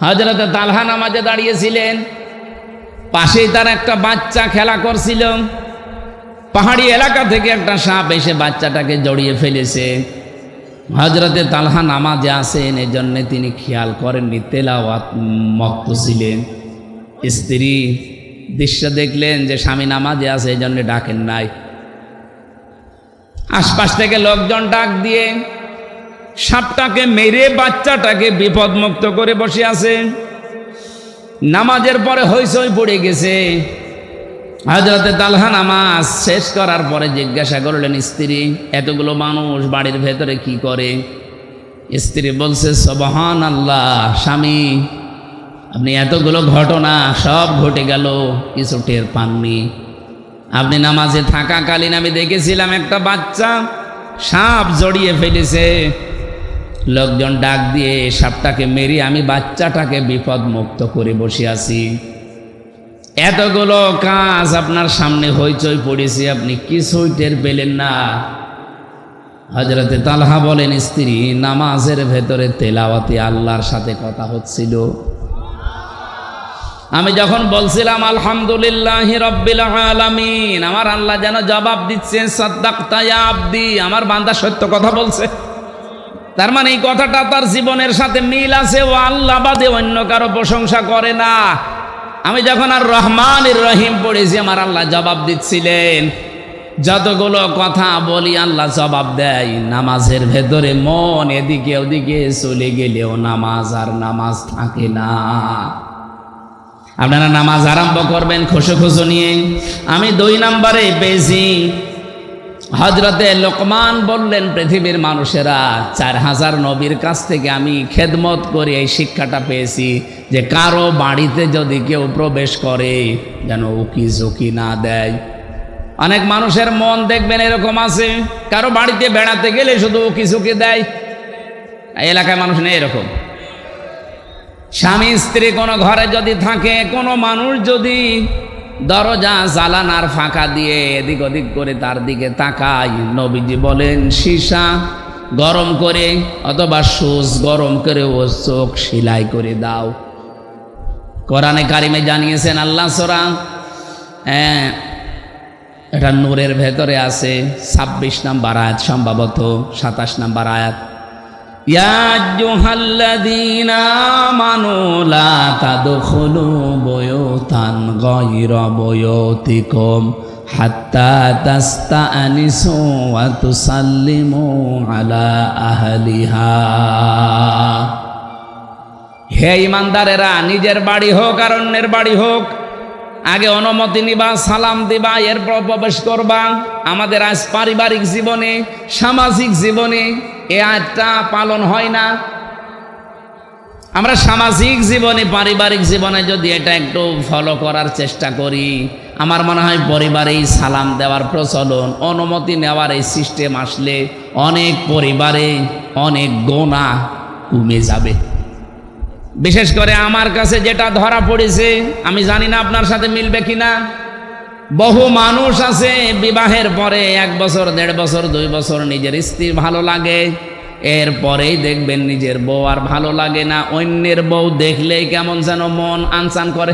হযরত তালহা নামাজে দাঁড়িয়েছিলেন, পাশেই তার একটা বাচ্চা খেলা করছিল। পাহাড়ি এলাকা থেকে একটা সাপ এসে বাচ্চাটাকে জড়িয়ে ফেলেছে। হযরতে তালহা নামাজে আসেন, এজন্য তিনি খেয়াল করেননি, তেলাওয়াত মত্ত ছিলেন। স্ত্রী দৃশ্য দেখলেন যে স্বামী নামাজে আছে, এই জন্য ডাকেন নাই। আশপাশ থেকে লোকজন ডাক দিয়ে সাপটাকে মেরে বাচ্চাটাকে বিপদমুক্ত করে বসে আছে। নামাজের পরে হইচই পড়ে গেছে। হযরতে তালহা নামাজ শেষ করার পরে জিজ্ঞাসা করলেন স্ত্রী, এতগুলো মানুষ বাড়ির ভেতরে কি করে? স্ত্রী বলছে সুবহানাল্লাহ, স্বামী আপনি এতগুলো ঘটনা সব ঘটে গেল, কিছু টের পাননি। আপনি নামাজে থাকাকালীন আমি দেখেছিলাম একটা বাচ্চা সাপ জড়িয়ে ফেলেছে। লোকজন ডাক দিয়ে সাপটাকে মেরে আমি বাচ্চাটাকে বিপদ মুক্ত করে বসে আছি। এতগুলো কাজ আপনার সামনে হইচই পড়েছে, আপনি কিছুই টের পেলেন না। হযরতে তালহা বলেন স্ত্রী, নামাজের ভেতরে তেলাওয়াতে আল্লাহর সাথে কথা হচ্ছিল। আমি যখন বলছিলাম আলহামদুলিল্লাহি রাব্বিল আলামিন, আমার আল্লাহ যেন জবাব দিচ্ছে সাদ্দাকতা ইয়া আবদি, আমার বান্দা সত্য কথা বলছে। তার মানে এই কথাটা তার জীবনের সাথে মিল আছে। ও আল্লাহ বাদে অন্য কারো প্রশংসা করে না। আমি যখন আর রহমানির রহিম পড়েছি আমার আল্লাহ জবাব দিচ্ছিলেন। যতগুলো কথা বলি আল্লাহ জবাব দেয়। নামাজের ভেতরে মন এদিকে ওদিকে চলে গেলেও নামাজ আর নামাজ থাকে না। আপনারা নামাজ আরম্ভ করবেন খুশু খুশু নিয়ে। আমি 2 নম্বরে পেয়েছি হযরতে লোকমান বললেন, পৃথিবীর মানুষেরা 4000 নবীর কাছ থেকে আমি খেদমত করে এই শিক্ষাটা পেয়েছি যে কারো বাড়িতে যদি কেউ প্রবেশ করে যেন উকি ঝুঁকি না দেয়। অনেক মানুষের মন দেখবেন এরকম আছে, কারো বাড়িতে বেড়াতে গেলে শুধু উকি ঝুঁকি দেয়। এই এলাকায় মানুষ নেই এরকম। স্বামী স্ত্রী কোনো ঘরে যদি থাকে, কোনো মানুষ যদি দরজা জালানার ফাঁকা দিয়ে এদিক ওদিক করে তার দিকে তাকায়, নবীজি বলেন সীসা গরম করে অথবা সুচ গরম করে ও চোখ সেলাই করে দাও। কোরআনে কারিমে জানিয়েছেন আল্লাহ সূরা, এটা নূরের ভেতরে আছে 26 নম্বর আয়াত, সম্ভবত 27 নম্বর আয়াত। ইয়া আইয়ুহাল্লাযীনা আমানু লা তাদখুলু বুয়ুতান গায়রা বুয়ুতিকুম হাত্তা তাস্তানিসু ওয়া তুসাল্লিমু আলা আহলিহা। হে ঈমানদারেরা, নিজের বাড়ি হোক আর অন্যের বাড়ি হোক, আগে অনুমতি নিবা, সালাম দিবা, এরপর প্রবেশ করবা। আমাদের আজ পারিবারিক জীবনে, সামাজিক জীবনে এই আয়াতটা পালন হয় না। আমরা সামাজিক জীবনে, পারিবারিক জীবনে যদি এটা একটু ফলো করার চেষ্টা করি, আমার মনে হয় পরিবারেই সালাম দেওয়ার প্রচলন, অনুমতি নেওয়ার এই সিস্টেম আসলে অনেক পরিবারে অনেক গুনাহ কমে যাবে। বিশেষ করে আমার কাছে যেটা ধরা পড়েছে, আমি জানি না আপনার সাথে মিলবে কিনা, বহু মানুষ আছে বিবাহের পরে 1 বছর 1.5 বছর 2 বছর নিজের স্ত্রী ভালো লাগে, এরপরেই দেখবেন নিজের বউ আর ভালো লাগে না। অন্যের বউ দেখলেই কেমন যেন মন আনচান করে।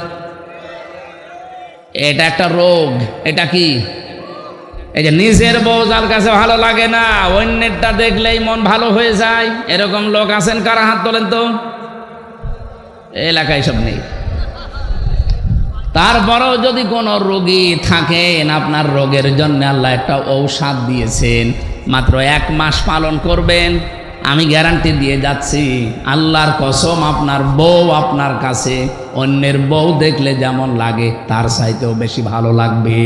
এটা একটা রোগ। এটা কি? এই যে নিজের বউ যার কাছে ভালো লাগে না, অন্যেরটা দেখলেই মন ভালো হয়ে যায়। এরকম লোক আছেন কারা? হাত তোলেন তো। এলাকায় সব নেই। তারপরেও যদি কোনো রোগী থাকেন, আপনার রোগের জন্য আল্লাহ একটা ঔষধ দিয়েছেন, মাত্র 1 মাস পালন করবেন, আমি গ্যারান্টি দিয়ে যাচ্ছি, আল্লাহর কসম, আপনার বউ আপনার কাছে অন্যের বউ দেখলে যেমন লাগে তার চাইতেও বেশি ভালো লাগবে।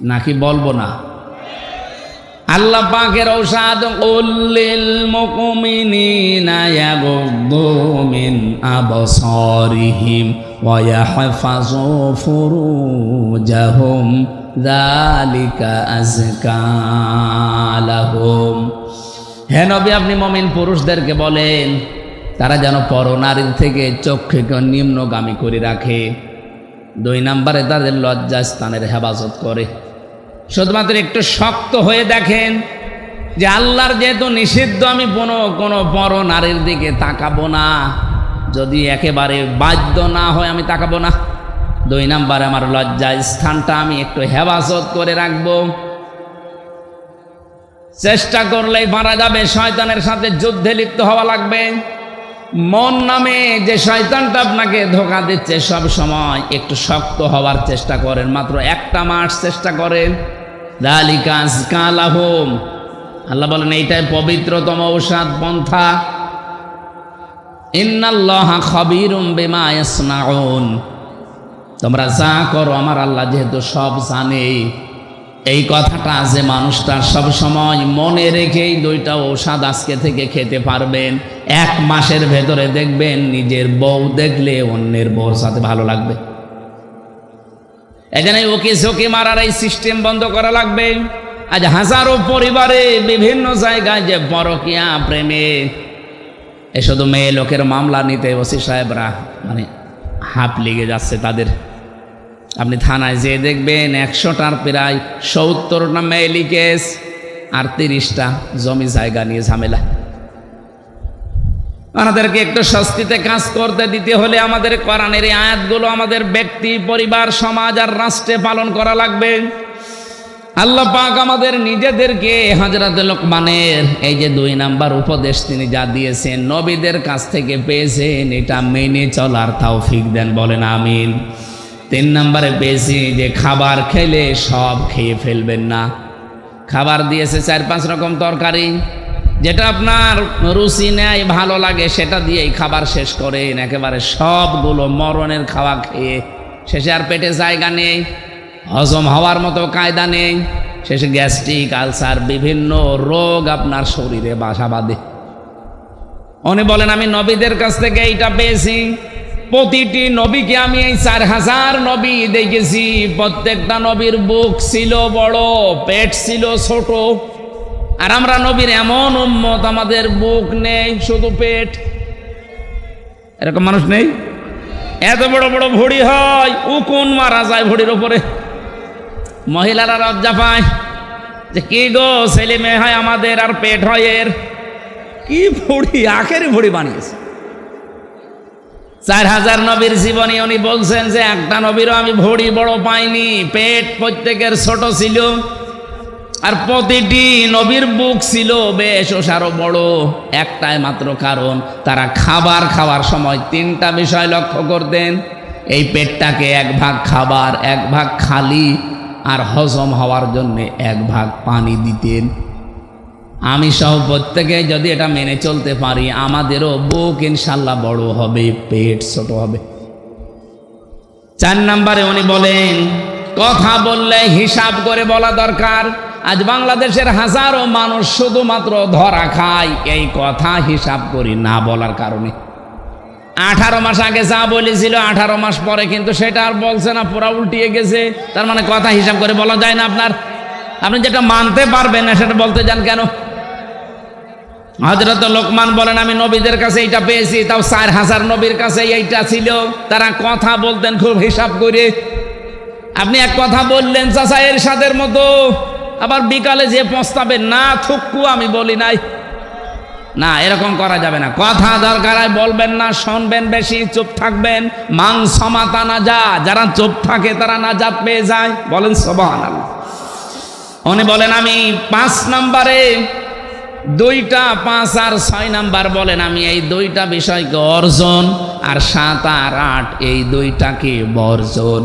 নাকি বলবো না? আল্লাহ পাকের ঔষধ, কুল্লিল মুমিনিনা ইয়াগুদ্দু মিন আবসারিহিম ওয়া ইয়াহফাযু ফুরুজাহুম যালিকা আযকা লাহুম। হে নবী, আপনি মুমিন পুরুষদেরকে বলেন তারা যেন পরনারীর থেকে চক্ষুকে নিম্নগামী করে রাখে। 2 নম্বরে তাদের লজ্জাস্থানের হেফাজত করে। শুধুমাত্র একটু শক্ত হয়ে দেখেন যে আল্লাহর যেহেতু নিষিদ্ধ, আমি কোনো পর নারীর দিকে তাকাবো না। যদি একেবারে বাধ্য না হয় আমি তাকাবো না। 2 নম্বরে আমার লজ্জা স্থানটা আমি একটু হেফাজত করে রাখবো। চেষ্টা করলেই পারা যাবে। শয়তানের সাথে যুদ্ধে লিপ্ত হওয়া লাগবে। মন নামে যে শয়তানটা আপনাকে ধোঁকা দিচ্ছে, সব সময় একটু শক্ত হওয়ার চেষ্টা করেন। মাত্র 1 মাস চেষ্টা করেন। যালিকা আযকা লাহুম। আল্লাহ বলেন এইটাই পবিত্রতম ঔষধ পন্থা। ইন্নাল্লাহা খাবীরুম বিমা ইয়াসনাউন। তোমরা যা করো আমার আল্লাহ যেহেতু সব জানে। এই কথাটা যে মানুষটা সব সময় মনে রেখেই 2টা ঔষধ আজকে থেকে খেতে পারবেন, 1 মাসের ভেতরে দেখবেন নিজের বউ দেখলে অন্যের বউর সাথে ভালো লাগবে। এখানে ওকে ঝোঁকে মারার এই সিস্টেম বন্ধ করা লাগবে। আজ হাজারো পরিবারে বিভিন্ন জায়গায় যে পরকীয়া প্রেমে, এ শুধু মেয়ে লোকের মামলা নিতে ওসি সাহেবরা মানে হাত লেগে যাচ্ছে তাদের। আপনি থানায় যেয়ে দেখবেন 100টার প্রায় 70টা মেয়েলি কেস আর 30টা জমি জায়গা নিয়ে ঝামেলা। আমাদেরকে একটু স্বস্তিতে কাজ করতে দিতে হলে আমাদের কোরআনের এই আয়াতগুলো আমাদের ব্যক্তি, পরিবার, সমাজ আর রাষ্ট্রে পালন করা লাগবে। আল্লাহ পাক আমাদের নিজেদেরকে হযরত লোকমানের এই যে 2 নাম্বার উপদেশ তিনি যা দিয়েছেন নবীদের কাছ থেকে পেয়েছেন, এটা মেনে চলার তৌফিক দেন, বলেন আমিন। 3 নাম্বারে পেয়েছি যে খাবার খেলে সব খেয়ে ফেলবেন না। খাবার দিয়েছে 4-5 রকম তরকারি, যেটা আপনার রুচি নেয় ভালো লাগে সেটা দিয়েই খাবার শেষ করেন। একেবারে সবগুলো মরণের খাওয়া খেয়ে শেষে আর পেটে জায়গা নেই, হজম হওয়ার মতো কায়দা নেই, শেষে গ্যাস্ট্রিক আলসার বিভিন্ন রোগ আপনার শরীরে বাসা বাঁধে। উনি বলেন আমি নবীদের কাছ থেকে এইটা পেয়েছি। প্রতিটি নবীকে আমি এই 4000 নবী দেখেছি, প্রত্যেকটা নবীর বুক ছিল বড়, পেট ছিল ছোট। আর আমরা নবীর এমন উম্মত, আমাদের বুক নেই, শুধু পেট। এরকম মানুষ নেই? এত বড় বড় ভুঁড়ি হয়, উকুন মারা যায় ভুঁড়ির উপরে। মহিলারা লজ্জা পায় যে কি গো, ছেলে মেয়ে হয় আমাদের আর পেট হয় এর। কি ভুঁড়ি, আখের ভুঁড়ি বানিয়েছে। 4000 নবীর জীবনী উনি বলছেন যে একটা নবীরও আমি ভুঁড়ি বড় পাইনি, পেট প্রত্যেকের ছোট ছিল। আর প্রতিটি নবীর বুক ছিল বেশ ওসারও বড়। একটাই মাত্র কারণ, তারা খাবার খাওয়ার সময় 3টা বিষয় লক্ষ্য করতেন। এই পেটটাকে 1 ভাগ খাবার, 1 ভাগ খালি, আর হজম হওয়ার জন্য 1 ভাগ পানি দিতেন। আমি সহ প্রত্যেকে যদি এটা মেনে চলতে পারি, আমাদেরও বুক ইনশাল্লাহ বড় হবে, পেট ছোট হবে। 4 নম্বরে উনি বলেন কথা বললে হিসাব করে বলা দরকার। আজ বাংলাদেশের হাজারো মানুষ শুধুমাত্র ধরা খায় এই কথা হিসাব করি না বলার কারণে। 18 মাস আগে যা বলেছিল 18 মাস পরে কিন্তু সেটা আর বলছে না, পুরা উল্টিয়ে গেছে। তার মানে কথা হিসাব করে বলা যায় না। আপনি যেটা মানতে পারবেন না সেটা বলতে যান কেন? হযরত লোকমান বলেন আমি নবীদের কাছে এইটা পেয়েছি, তাও 4000 নবীর কাছে এইটা ছিল। তারা কথা বলতেন খুব হিসাব করে। আপনি এক কথা বললেন চাচা এরশাদের মতো, আবার বিকালে যে পস্তাবেন না থুক্কু আমি বলি নাই, না এরকম করা যাবে না। কথা দরকার হয় বলবেন না, শুনবেন বেশি, চুপ থাকবেন। মান সমাতা না যা, যারা চুপ থাকে তারা নাজাত পেয়ে যায়, বলেন সুবহানাল্লাহ। উনি বলেন আমি 5 নম্বরে 2টা 5 আর 6 নাম্বার বলেন আমি এই 2টা বিষয়কে অর্জন, আর 7 আর 8 এই 2টাকে বর্জন।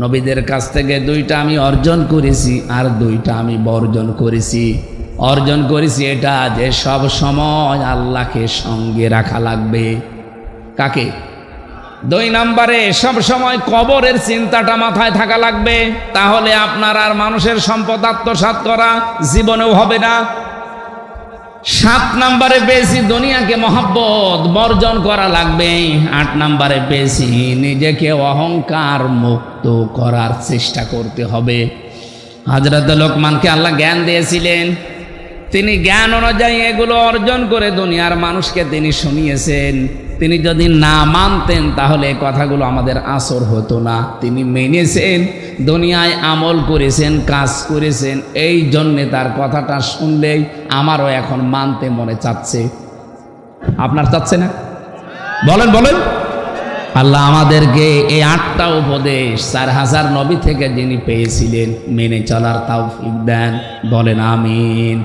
নবীদের কাছ থেকে 2টা আমি অর্জন করেছি, আর 2টা আমি বর্জন করেছি। অর্জন করেছি এটা যে সব সময় আল্লাহকে সঙ্গে রাখা লাগবে। কাকে? 2 নম্বরে সব সময় কবরের চিন্তাটা মাথায় থাকা লাগবে, তাহলে আপনার আর মানুষের সম্পদ আত্মসাৎ করা জীবনেও হবে না। 7 নম্বরে পেয়েছি দুনিয়াকে মহব্বত বর্জন করা লাগবে। 8 নম্বরে পেয়েছি নিজেকে অহংকার মুক্ত করার চেষ্টা করতে হবে। হযরত লোকমানকে আল্লাহ জ্ঞান দিয়েছিলেন, তিনি জ্ঞান অনুযায়ী এগুলো অর্জন করে দুনিয়ার মানুষকে তিনি শুনিয়েছেন। তিনি যদি না মানতেন তাহলে কথাগুলো আমাদের আসর হতো না। তিনি মেনেছেন, দুনিয়ায় আমল করেছেন, কাজ করেছেন, এই জন্যে তার কথাটা শুনলেই আমারও এখন মানতে মনে চাচ্ছে। আপনার চাচ্ছে না? বলেন বলেন। আল্লাহ আমাদেরকে এই 8টা উপদেশ 4000 নবী থেকে যিনি পেয়েছিলেন মেনে চলার তৌফিক দেন, বলেন আমিন।